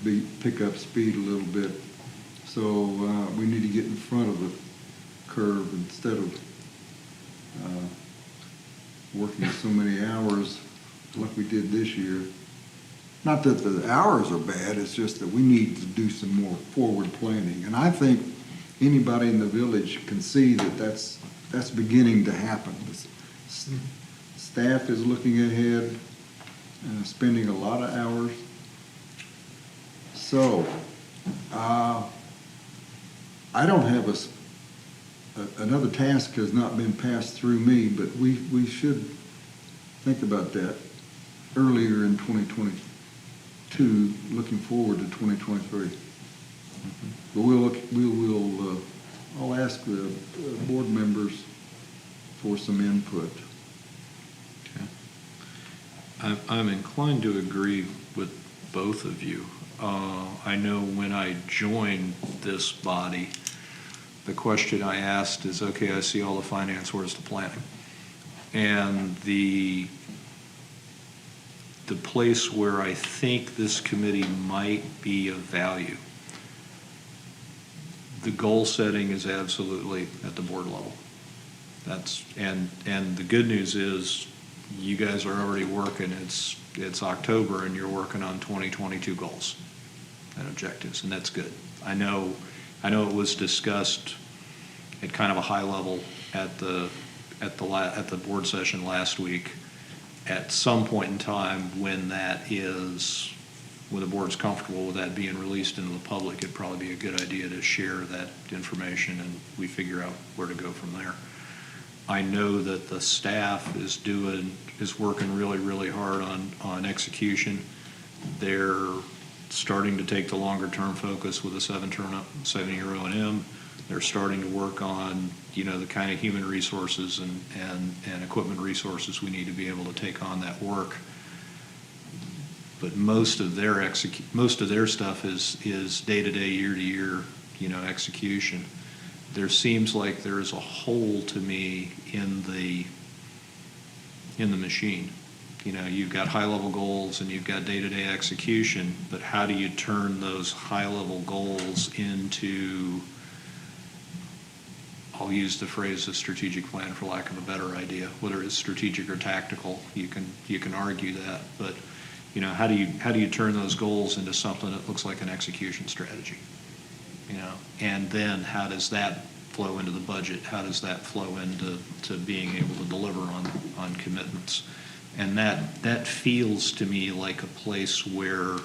pick up speed a little bit. So we need to get in front of the curve instead of working so many hours like we did this year. Not that the hours are bad, it's just that we need to do some more forward planning. And I think anybody in the village can see that that's beginning to happen. Staff is looking ahead, spending a lot of hours. So, I don't have another task has not been passed through me, but we should think about that earlier in 2022, looking forward to 2023. But I'll ask the board members for some input. Okay. I'm inclined to agree with both of you. I know when I joined this body, the question I asked is, okay, I see all the finance, where's the planning? And the place where I think this committee might be of value, the goal setting is absolutely at the board level. And the good news is you guys are already working. It's October and you're working on 2022 goals and objectives, and that's good. I know it was discussed at kind of a high level at the board session last week. At some point in time, when the board's comfortable with that being released into the public, it'd probably be a good idea to share that information and we figure out where to go from there. I know that the staff is working really, really hard on execution. They're starting to take the longer term focus with a 7-year O&M. They're starting to work on, the kind of human resources and equipment resources we need to be able to take on that work. But most of their stuff is day-to-day, year-to-year, execution. There seems like there is a hole to me in the machine. You've got high-level goals and you've got day-to-day execution, but how do you turn those high-level goals into, I'll use the phrase a strategic plan for lack of a better idea, whether it's strategic or tactical, you can argue that, but how do you turn those goals into something that looks like an execution strategy? And then how does that flow into the budget? How does that flow into being able to deliver on commitments? And that feels to me like a place where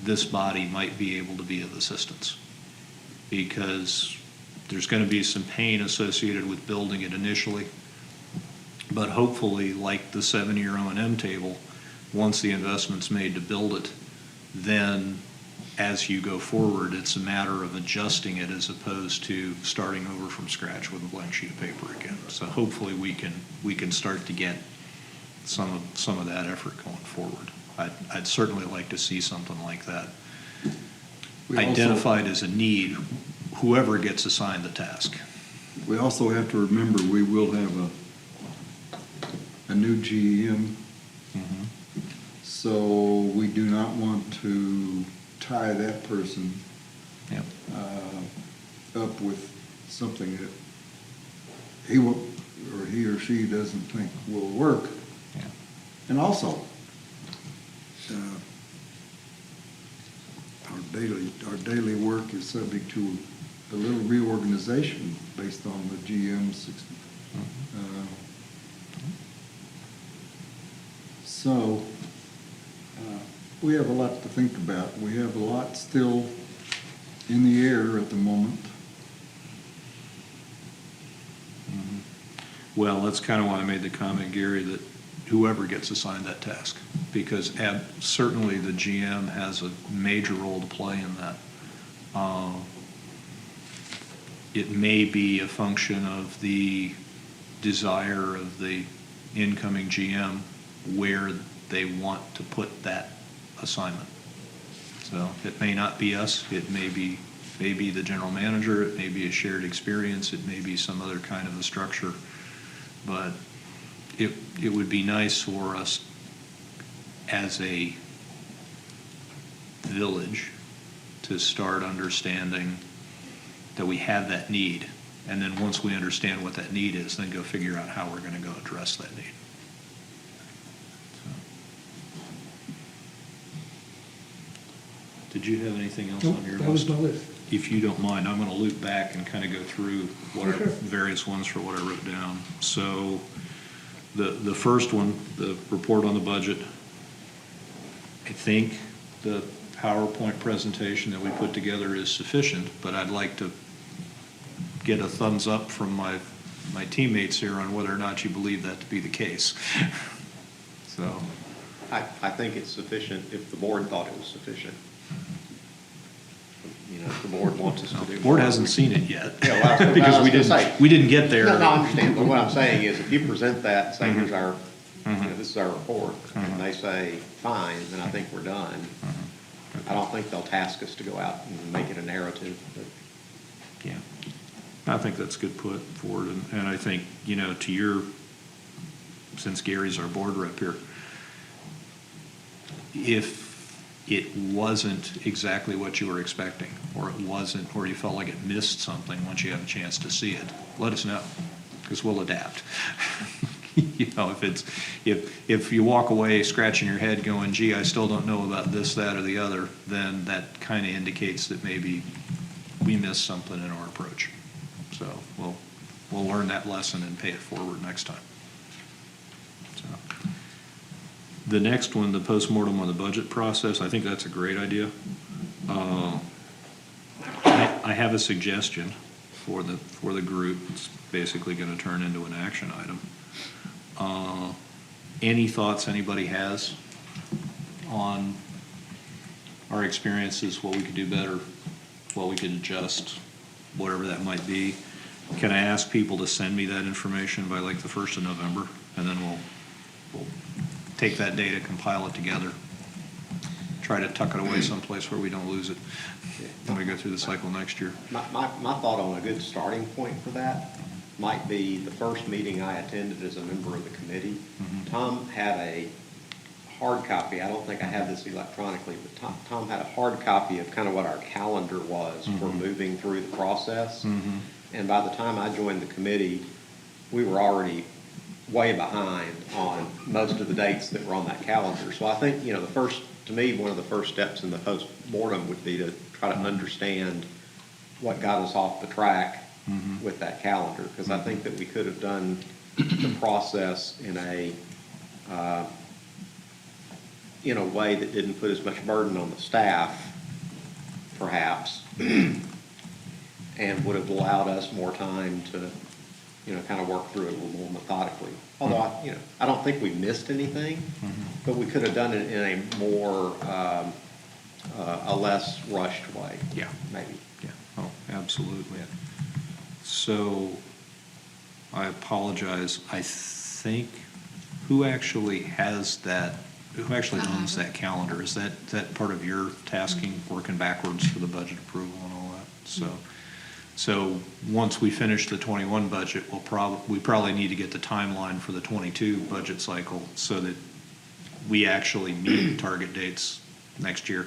this body might be able to be of assistance, because there's going to be some pain associated with building it initially, but hopefully, like the 7-year O&M table, once the investment's made to build it, then as you go forward, it's a matter of adjusting it as opposed to starting over from scratch with a blank sheet of paper again. So hopefully we can start to get some of that effort going forward. I'd certainly like to see something like that We also- identified as a need, whoever gets assigned the task. We also have to remember, we will have a new GM, so we do not want to tie that person Yep. up with something that he will, or he or she doesn't think will work. Yeah. And also, our daily work is subject to a little reorganization based on the GM's. So, we have a lot to think about. We have a lot still in the air at the moment. Well, that's kind of why I made the comment, Gary, that whoever gets assigned that task, because certainly the GM has a major role to play in that. It may be a function of the desire of the incoming GM where they want to put that assignment. So it may not be us, it may be the general manager, it may be a shared experience, it may be some other kind of a structure. But it would be nice for us as a village to start understanding that we have that need. And then once we understand what that need is, then go figure out how we're going to go address that need. Did you have anything else on your That was list? my list. If you don't mind, I'm going to loop back and kind of go through what Sure. various ones for what I wrote down. So the first one, the report on the budget, I think the PowerPoint presentation that we put together is sufficient, but I'd like to get a thumbs up from my teammates here on whether or not you believe that to be the case. So, I think it's sufficient if the board thought it was sufficient. You know, if the board wants us to do the more. board hasn't seen it yet. Yeah, well, I was Because gonna say. we didn't get there. No, I understand, but what I'm saying is, if you present that, Mm-hmm. say, here's our, you know, this is our report, and they say, fine, then I think we're done. Mm-hmm. I don't think they'll task us to go out and make it a narrative, but Yeah, I think that's good put forward, and I think, you know, to your, since Gary's our board rep here, if it wasn't exactly what you were expecting, or it wasn't, or you felt like it missed something once you have a chance to see it, let us know, because we'll adapt. You know, if you walk away scratching your head going, gee, I still don't know about this, that, or the other, then that kind of indicates that maybe we missed something in our approach. So we'll learn that lesson and pay it forward next time. So, the next one, the postmortem on the budget process, I think that's a great idea. I have a suggestion for the group. It's basically going to turn into an action item. Any thoughts anybody has on our experiences, what we could do better, what we could adjust, whatever that might be? Can I ask people to send me that information by like the 1st of November? And then we'll take that data, compile it together, try to tuck it away someplace where we don't lose it when we go through the cycle next year. my thought on a good starting point for that might be the first meeting I attended as a member of the committee. Tom had a hard copy, I don't think I have this electronically, but Tom had a hard copy of kind of what our calendar was for moving through the process. And by the time I joined the committee, we were already way behind on most of the dates that were on that calendar. So I think, you know, to me, one of the first steps in the post-mortem would be to try to understand what got us off the track with that calendar, because I think that we could have done the process in a way that didn't put as much burden on the staff, perhaps, and would have allowed us more time to, kind of work through it a little more methodically. Although, I don't think we missed anything, but we could have done it in a more a less rushed way. Yeah. Maybe. Yeah, oh, absolutely. So, I apologize, I think, who actually has that, who actually owns that calendar? Is that part of your tasking, working backwards for the budget approval and all that? So, once we finish the 21 budget, we probably need to get the timeline for the 22 budget cycle so that we actually meet target dates next year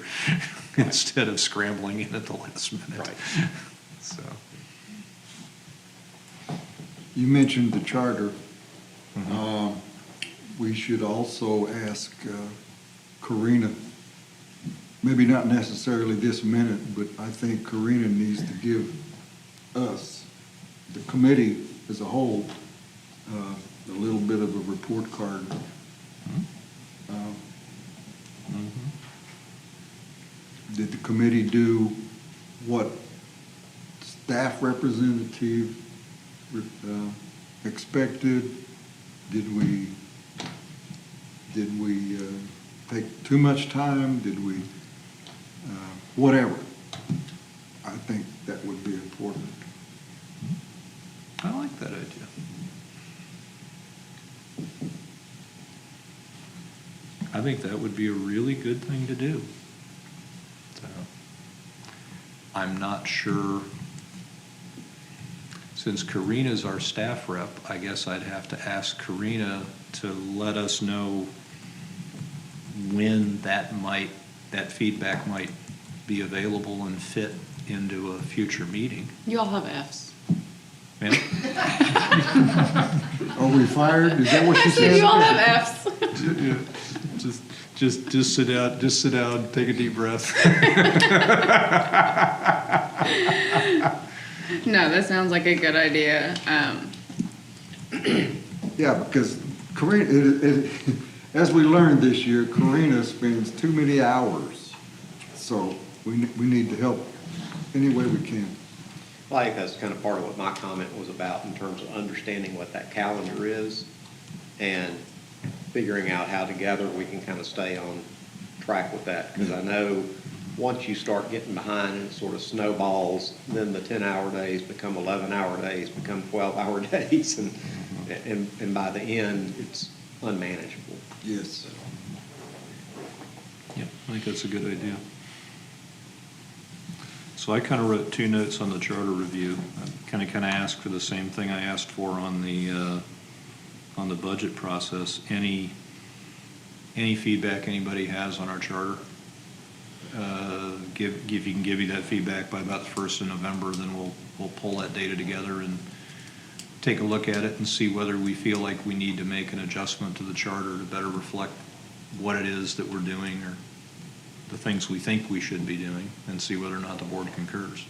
instead of scrambling in at the last minute. Right. So, You mentioned the charter. We should also ask Karina, maybe not necessarily this minute, but I think Karina needs to give us, the committee as a whole, a little bit of a report card. Did the committee do what staff representative expected? Did we take too much time? Did we, whatever? I think that would be important. I like that idea. I think that would be a really good thing to do. So, I'm not sure, since Karina's our staff rep, I guess I'd have to ask Karina to let us know when that feedback might be available and fit into a future meeting. You all have Fs. Yeah? Are we fired? Is that what I you said said? you all have Fs. Just sit down, take a deep breath. No, that sounds like a good idea. Yeah, because Karina, as we learned this year, Karina spends too many hours. So we need to help any way we can. Well, I think that's kind of part of what my comment was about in terms of understanding what that calendar is and figuring out how together we can kind of stay on track with that. Because I know once you start getting behind and it sort of snowballs, then the 10-hour days become 11-hour days, become 12-hour days, and by the end, it's unmanageable. Yes. Yeah, I think that's a good idea. So I kind of wrote 2 notes on the charter review. I kind of asked for the same thing I asked for on the budget process. Any feedback anybody has on our charter? If you can give me that feedback by about the 1st of November, then we'll pull that data together and take a look at it and see whether we feel like we need to make an adjustment to the charter to better reflect what it is that we're doing or the things we think we should be doing, and see whether or not the board concurs.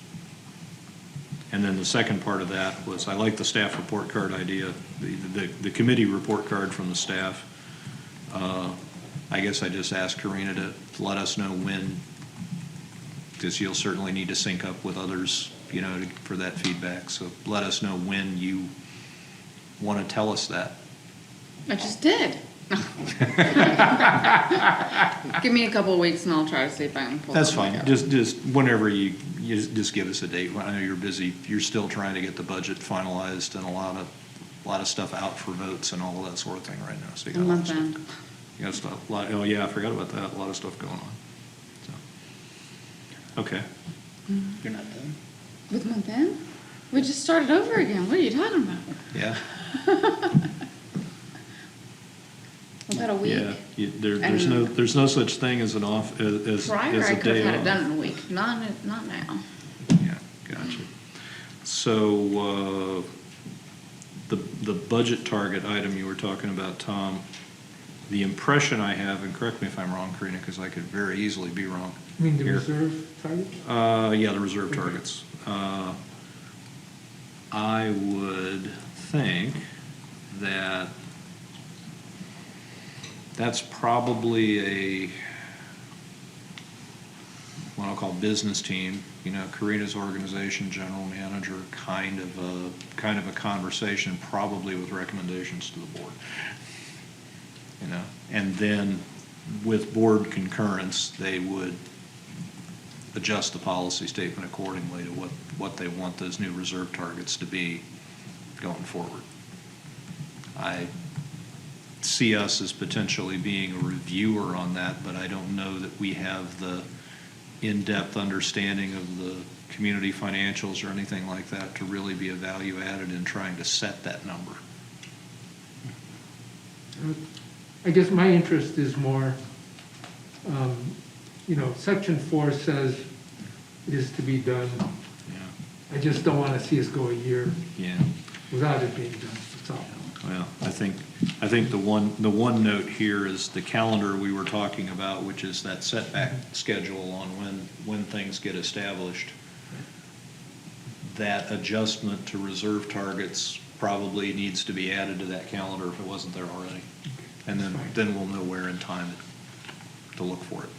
And then the second part of that was, I like the staff report card idea, the committee report card from the staff. I guess I just asked Karina to let us know when, because you'll certainly need to sync up with others, for that feedback. So let us know when you want to tell us that. I just did. Give me a couple of weeks and I'll try to see if I can pull That's something fine. together. Just whenever you just give us a date. I know you're busy. You're still trying to get the budget finalized and a lot of stuff out for votes and all of that sort of thing right now. So you got a lot of Month end. stuff. You got stuff. Oh yeah, I forgot about that. A lot of stuff going on. So, okay. You're not done? With month end? We just started over again. What are you talking about? Yeah. About a week? Yeah. There's And- there's no such thing as an off as Prior, as I a could have day had it off. done in a week. Not now. Yeah, gotcha. So, the budget target item you were talking about, Tom, the impression I have, and correct me if I'm wrong, Karina, because I could very easily be wrong. You mean the here. reserve target? Yeah, the reserve targets. I would think that that's probably what I'll call business team, Karina's organization, general manager, kind of a conversation, probably with recommendations to the board. And then with board concurrence, they would adjust the policy statement accordingly to what they want those new reserve targets to be going forward. I see us as potentially being a reviewer on that, but I don't know that we have the in-depth understanding of the community financials or anything like that to really be a value added in trying to set that number. I guess my interest is more, section 4 says it is to be done. Yeah. I just don't want to see us go a year Yeah. without it being done, that's all. Well, I think the one note here is the calendar we were talking about, which is that setback schedule on when things get established. That adjustment to reserve targets probably needs to be added to that calendar if it wasn't there already. And then we'll know where in time to look for it.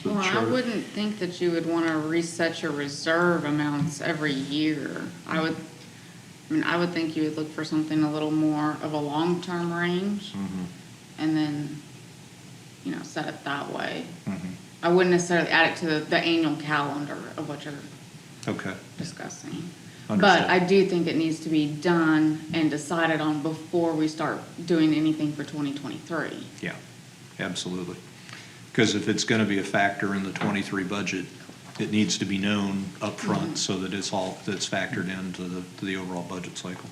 So the Well, I chart- wouldn't think that you would want to reset your reserve amounts every year. I would think you would look for something a little more of a long-term range Mhm, and then, set it that way. mhm. I wouldn't necessarily add it to the annual calendar of what you're Okay, discussing. Understood. But I do think it needs to be done and decided on before we start doing anything for 2023. yeah, absolutely. Because if it's going to be a factor in the '23 budget, it needs to be known upfront so that that's factored into the overall budget cycle.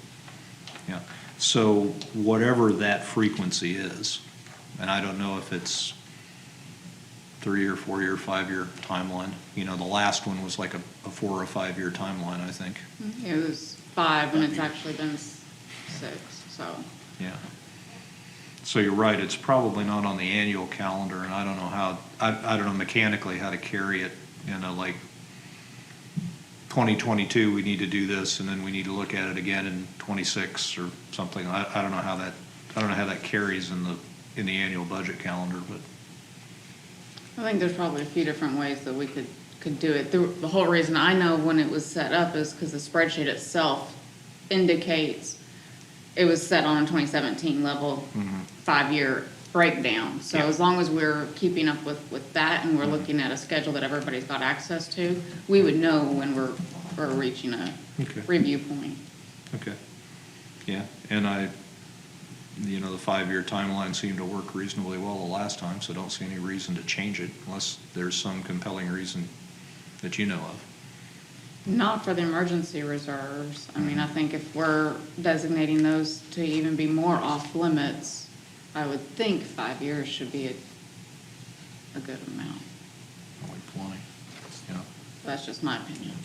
Yeah, so whatever that frequency is, and I don't know if it's 3-year, 4-year, 5-year timeline. The last one was like a 4 or 5-year timeline, I think. It was 5 and it's actually been 6, so. Yeah. So you're right, it's probably not on the annual calendar, and I don't know how, I don't know mechanically how to carry it, like 2022, we need to do this, and then we need to look at it again in '26 or something. I don't know how that carries in the annual budget calendar, but. I think there's probably a few different ways that we could do it. The whole reason I know when it was set up is because the spreadsheet itself indicates it was set on a 2017 level 5-year breakdown. So Yeah. as long as we're keeping up with that and we're looking at a schedule that everybody's got access to, we would know when we're reaching a Okay. review point. Okay, yeah, and the 5-year timeline seemed to work reasonably well the last time, so don't see any reason to change it unless there's some compelling reason that you know of. Not for the emergency reserves. I mean, I think if we're designating those to even be more off limits, I would think 5 years should be a good amount. Like 20, yeah. That's just my opinion.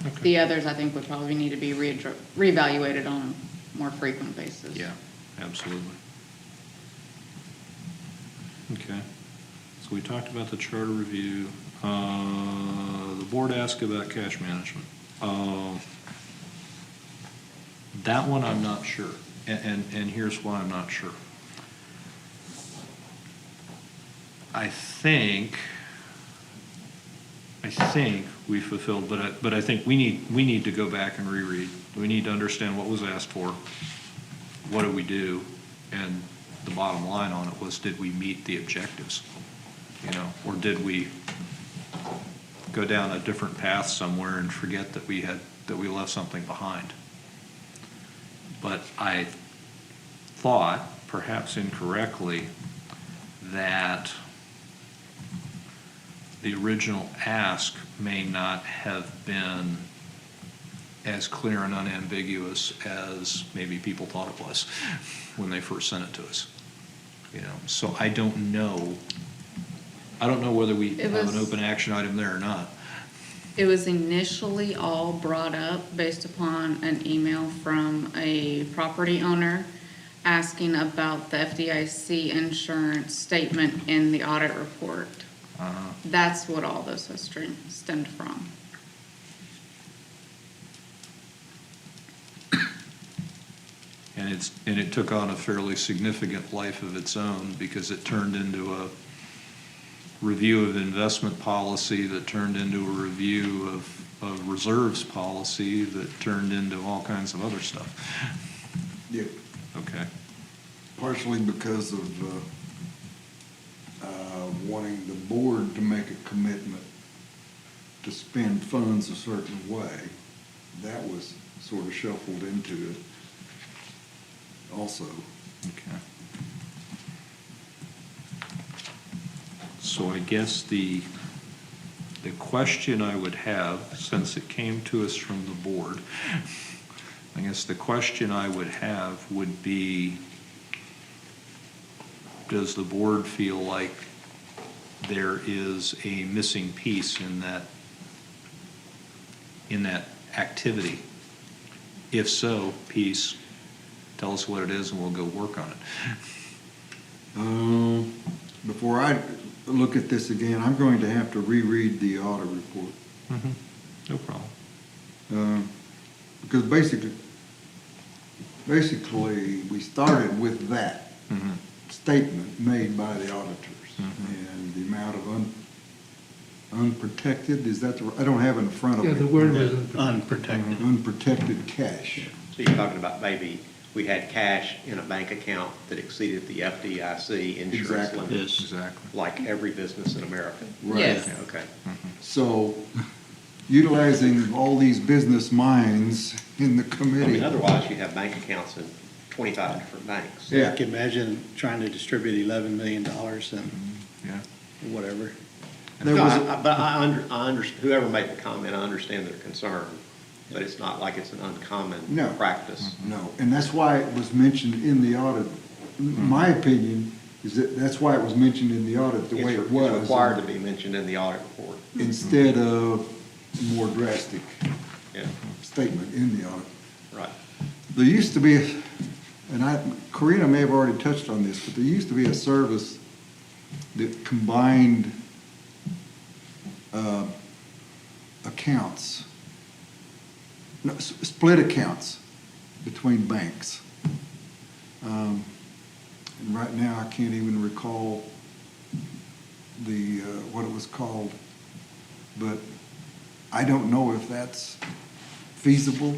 Okay. The others, I think, would probably need to be reevaluated on a more frequent basis. Yeah, absolutely. Okay, so we talked about the charter review. The board asked about cash management. That one I'm not sure, and here's why I'm not sure. I think we fulfilled, but I think we need to go back and reread. We need to understand what was asked for, what did we do, and the bottom line on it was, did we meet the objectives? Or did we go down a different path somewhere and forget that we left something behind? But I thought, perhaps incorrectly, that the original ask may not have been as clear and unambiguous as maybe people thought it was when they first sent it to us. So I don't know whether we It have an was- open action item there or not. It was initially all brought up based upon an email from a property owner asking about the FDIC insurance statement in the audit report. That's what all this has stemmed from. And it took on a fairly significant life of its own because it turned into a review of investment policy that turned into a review of reserves policy that turned into all kinds of other stuff. Yeah, Okay, partially because of wanting the board to make a commitment to spend funds a certain way. That was sort of shuffled into it also. Okay. So I guess the question I would have, since it came to us from the board, I guess the question I would have would be, does the board feel like there is a missing piece in that activity? If so, piece, tell us what it is and we'll go work on it. Before I look at this again, I'm going to have to reread the audit report. No problem. Because basically, we started with that statement made by the auditors. And the amount of unprotected, is that I don't have it in front of me. Yeah, the word was Unprotected. Unprotected cash. So you're talking about maybe we had cash in a bank account that exceeded the FDIC insurance Exactly. limit, Yes. Exactly. like every business in America. Right. Yes. Yeah, okay. So utilizing all these business minds in the I committee. mean, otherwise you have bank accounts in 25 different banks. Yeah. I can imagine trying to distribute $11 million and Yeah. whatever. There No, was but whoever made the comment, I understand their concern, but it's not like it's an uncommon No. practice. No, and that's why it was mentioned in the audit. My opinion is that that's why it was mentioned in the audit the way it It's was. required to be mentioned in the audit report. Instead of more drastic Yeah, statement in the audit. right. There used to be, Karina may have already touched on this, but there used to be a service that combined accounts, no, split accounts between banks. And right now, I can't even recall what it was called, but I don't know if that's feasible,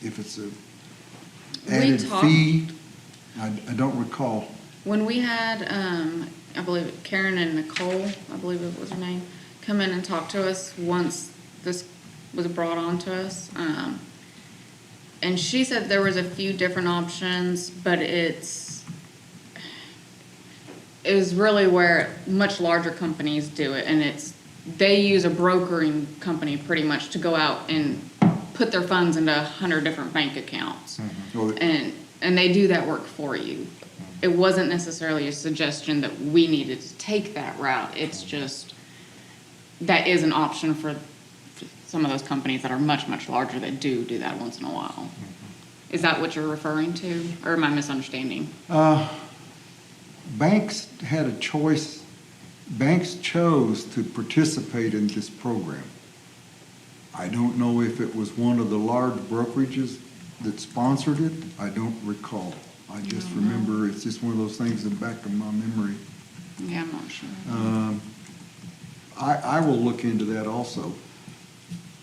if it's a added talked- fee. I don't recall. When we had, I believe Karen and Nicole, I believe it was her name, come in and talk to us once this was brought on to us. And she said there was a few different options, but it is really where much larger companies do it, and they use a brokering company pretty much to go out and put their funds into 100 different bank accounts. Well, And they do that work for you. It wasn't necessarily a suggestion that we needed to take that route. It's just, that is an option for some of those companies that are much, much larger that do that once in a while. Is that what you're referring to, or am I misunderstanding? Banks had a choice, banks chose to participate in this program. I don't know if it was one of the large brokerages that sponsored it, I don't recall. I just remember, it's just one of those things in the back of my memory. Yeah, I'm not sure. I will look into that also.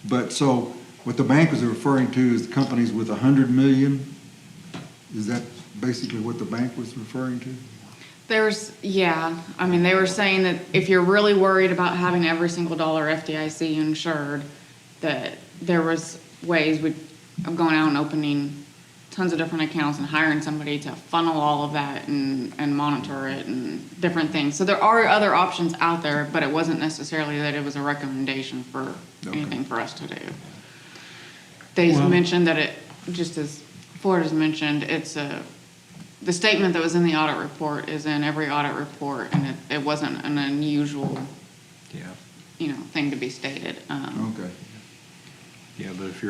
But so, what the bank was referring to is companies with 100 million? Is that basically what the bank was referring to? They were saying that if you're really worried about having every single dollar FDIC insured, that there was ways of going out and opening tons of different accounts and hiring somebody to funnel all of that and monitor it and different things. So there are other options out there, but it wasn't necessarily that it was a recommendation for anything for us to do. They mentioned that just as Florida's mentioned, the statement that was in the audit report is in every audit report, and it wasn't an unusual, thing to be stated. Okay. Yeah, but if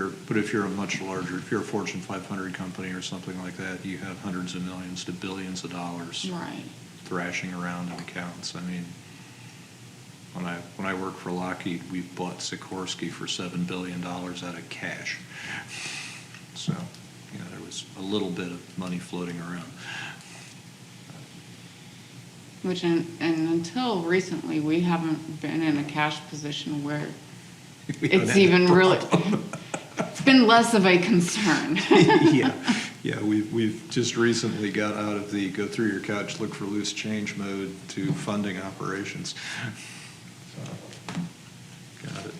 you're a much larger, if you're a Fortune 500 company or something like that, you have hundreds of millions to billions of dollars Right. thrashing around in accounts. I mean, when I worked for Lockheed, we bought Sikorsky for $7 billion out of cash. So, there was a little bit of money floating around. Which, and until recently, we haven't been in a cash position where We don't it's have even that really, problem. it's been less of a concern. Yeah, Yeah, we've just recently got out of the go through your couch, look for loose change mode to funding operations. So, got it.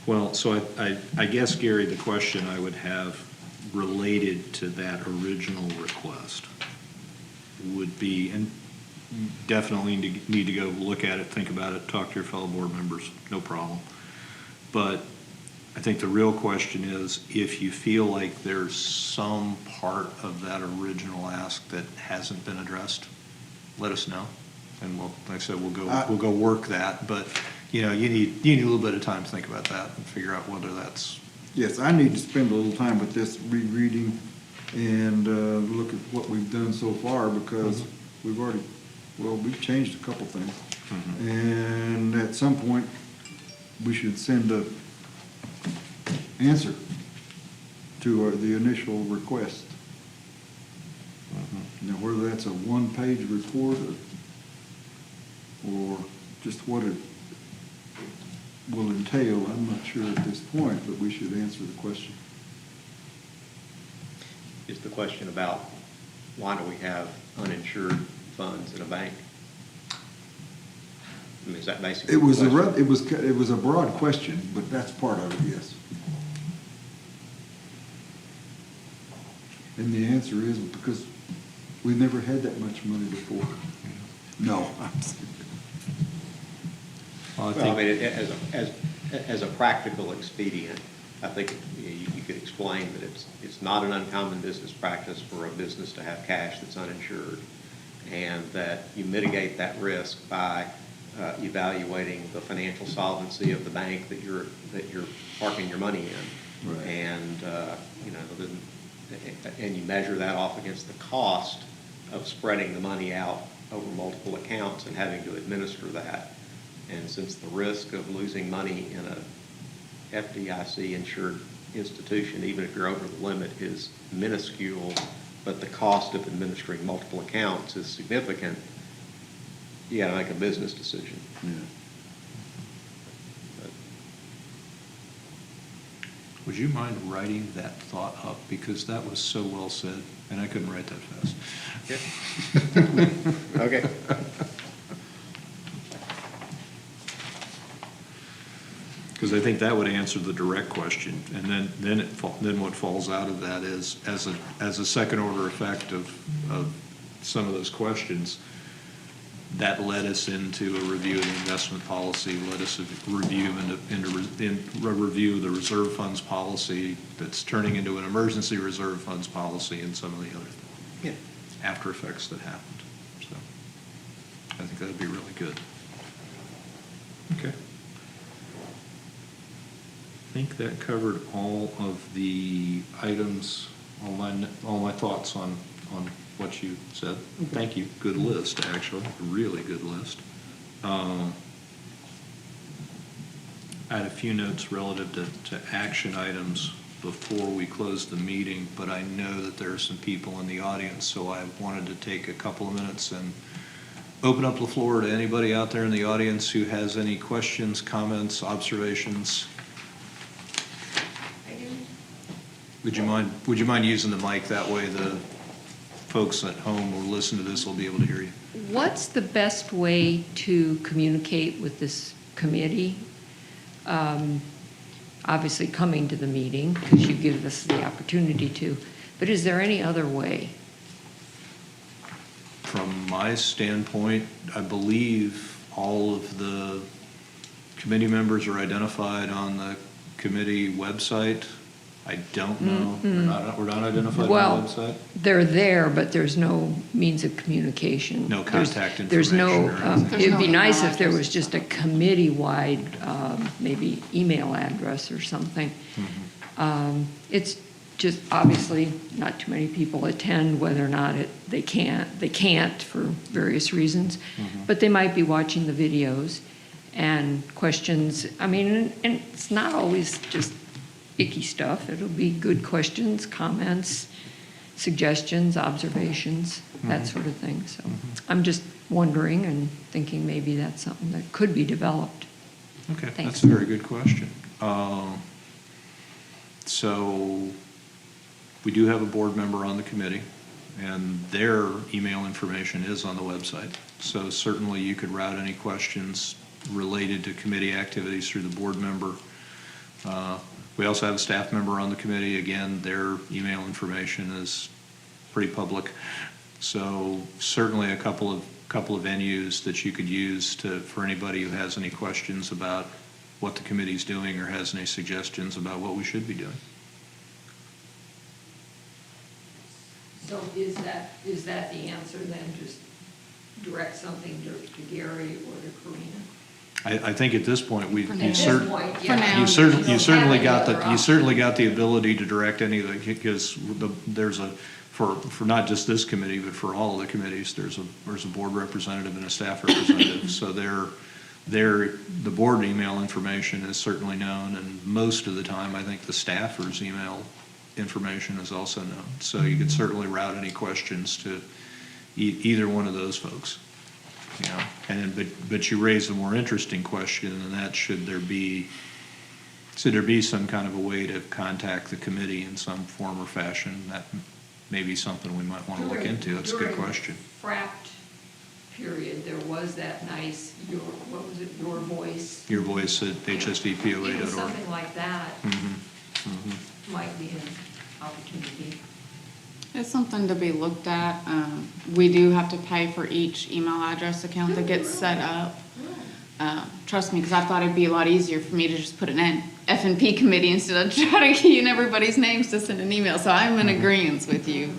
Well, so I guess, Gary, the question I would have related to that original request would be, and you definitely need to go look at it, think about it, talk to your fellow board members, no problem. But I think the real question is, if you feel like there's some part of that original ask that hasn't been addressed, let us know. And we'll, like I said, we'll go work that, but, you know, you need a little bit of time to think about that and figure out whether that's. Yes, I need to spend a little time with this rereading and look at what we've done so far, because we've changed a couple things. And at some point, we should send a answer to the initial request. Now, whether that's a one-page report or just what it will entail, I'm not sure at this point, but we should answer the question. Is the question about why do we have uninsured funds in a bank? I mean, is that basically? It was the question? it was a broad question, but that's part of it, yes. And the answer is because we never had that much money before. No. Well, Well, I mean, as a practical expedient, I think you could explain that it's not an uncommon business practice for a business to have cash that's uninsured, and that you mitigate that risk by evaluating the financial solvency of the bank that you're parking your money in. Right. And, you know, and you measure that off against the cost of spreading the money out over multiple accounts and having to administer that. And since the risk of losing money in a FDIC-insured institution, even if you're over the limit, is minuscule, but the cost of administering multiple accounts is significant, you got to make a business decision. Yeah. Would you mind writing that thought up? Because that was so well said, and I couldn't write that fast. Okay. Because I think that would answer the direct question, and then what falls out of that is, as a second order effect of some of those questions, that led us into a review of the investment policy, led us to review review the reserve funds policy that's turning into an emergency reserve funds policy, and some of the other after effects that happened. So I think that'd be really good. Okay. I think that covered all of the items, all my thoughts on what you said. Thank you. Good list, actually. Really good list. I had a few notes relative to action items before we closed the meeting, but I know that there are some people in the audience, so I wanted to take a couple of minutes and open up the floor to anybody out there in the audience who has any questions, comments, observations. Would you mind using the mic? That way the folks at home who listen to this will be able to hear you. What's the best way to communicate with this committee? Obviously coming to the meeting, because you give us the opportunity to, but is there any other way? From my standpoint, I believe all of the committee members are identified on the committee website. I don't know. We're not identified on the website? Well, they're there, but there's no means of communication. No contact information. There's no, or anything. it'd no be nice email if there was address. just a committee-wide, maybe email address or something. It's just, obviously, not too many people attend, whether or not they can't for various reasons. But they might be watching the videos and questions. I mean, and it's not always just icky stuff. It'll be good questions, comments, suggestions, observations, that sort of thing. So I'm just wondering and thinking maybe that's something that could be developed. Okay, Thanks. that's a very good question. So We do have a board member on the committee, and their email information is on the website. So certainly you could route any questions related to committee activities through the board member. We also have a staff member on the committee. Again, their email information is pretty public. So certainly a couple of venues that you could use for anybody who has any questions about what the committee's doing or has any suggestions about what we should be doing. So is that the answer then, just direct something to Gary or to Karina? I think at this point, For now. At this point, For yeah. now. you certainly don't got have any you certainly got the ability to direct any of the, because there's a, for not just this committee, but for all of the committees, there's a board representative and a staff representative. So the board email information is certainly known, and most of the time, I think the staffers' email information is also known. So you could certainly route any questions to either one of those folks. You know, but you raise a more interesting question, and that should there be some kind of a way to contact the committee in some form or fashion? That may be something we might want to look into. It's a good question. During the fract period, there was that nice, what was it, Your Voice? Your voice at Even hsvpoa.org. something like that Mm-hmm. might be an opportunity. It's something to be looked at. We do have to pay for each email address account that gets set up. Trust me, because I thought it'd be a lot easier for me to just put an F&P committee instead of trying to key in everybody's names to send an email. So I'm in agreement with you.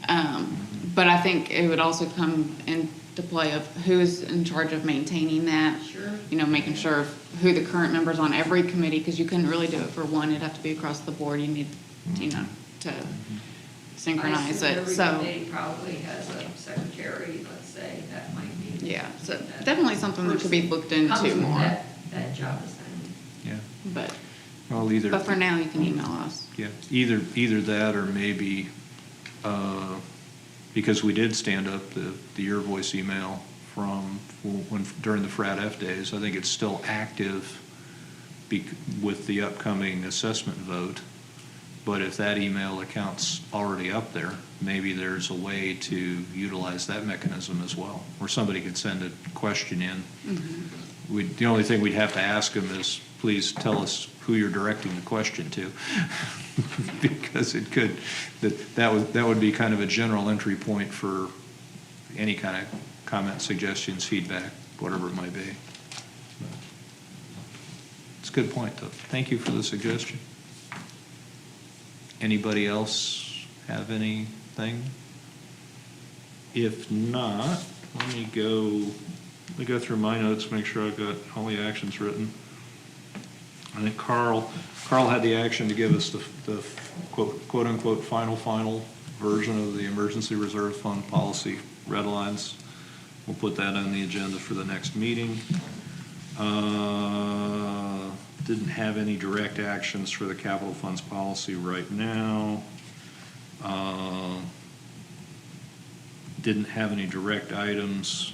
But I think it would also come into play of who's in charge of maintaining that. Sure. You know, making sure who the current members on every committee, because you couldn't really do it for one. It'd have to be across the board. You need, you know, to synchronize it. Every So, committee probably has a secretary, let's say, that might be. yeah, so definitely something that could be looked Comes into with more. that job assignment. Yeah. But Well, for now, you can email us. Yeah, either that or maybe, because we did stand up the Your Voice email from during the Frat F days. I think it's still active with the upcoming assessment vote. But if that email account's already up there, maybe there's a way to utilize that mechanism as well, where somebody could send a question in. The only thing we'd have to ask them is, please tell us who you're directing the question to. Because it could, that would be kind of a general entry point for any kind of comment, suggestions, feedback, whatever it might be. It's a good point, though. Thank you for the suggestion. Anybody else have anything? If not, let me go through my notes, make sure I've got all the actions written. I think Carl had the action to give us the quote unquote final version of the emergency reserve fund policy red lines. We'll put that on the agenda for the next meeting. Didn't have any direct actions for the capital funds policy right now. Didn't have any direct items.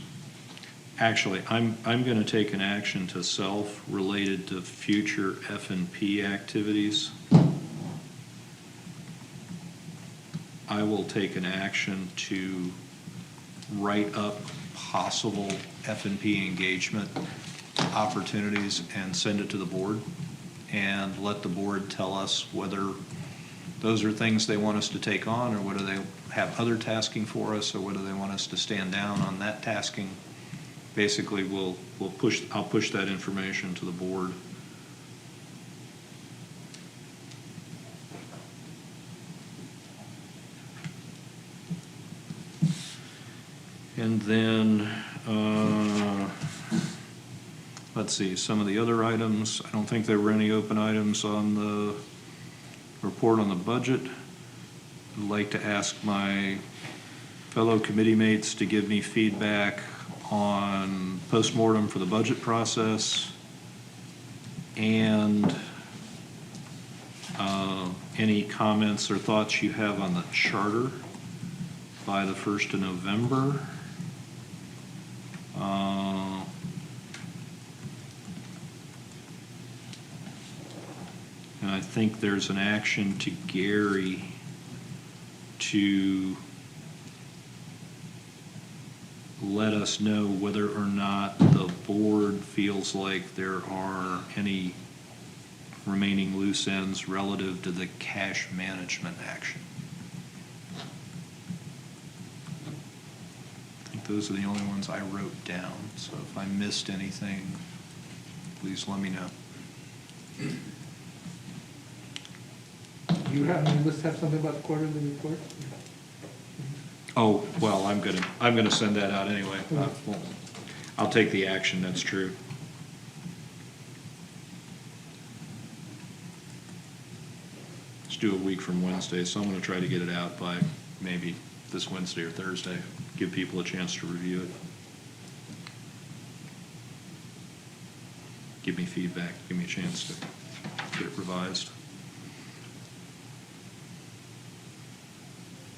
Actually, I'm going to take an action to self related to future F&P activities. I will take an action to write up possible F&P engagement opportunities and send it to the board and let the board tell us whether those are things they want us to take on, or whether they have other tasking for us, or whether they want us to stand down on that tasking. Basically, I'll push that information to the board. And then, let's see, some of the other items, I don't think there were any open items on the report on the budget. I'd like to ask my fellow committee mates to give me feedback on postmortem for the budget process and any comments or thoughts you have on the charter by the 1st of November. And I think there's an action to Gary to let us know whether or not the board feels like there are any remaining loose ends relative to the cash management action. I think those are the only ones I wrote down, so if I missed anything, please let me know. You have, let's have something about the quarterly report? Oh, well, I'm gonna send that out anyway. I'll take the action, that's true. Let's do a week from Wednesday, so I'm gonna try to get it out by maybe this Wednesday or Thursday. Give people a chance to review it. Give me feedback, give me a chance to get it revised.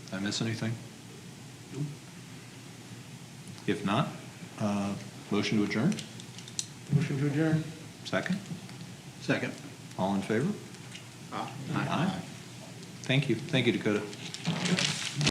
Did I miss anything? If not, motion to adjourn? Motion to adjourn. Second? Second. All in favor? Aye. Thank you. Thank you, Dakota.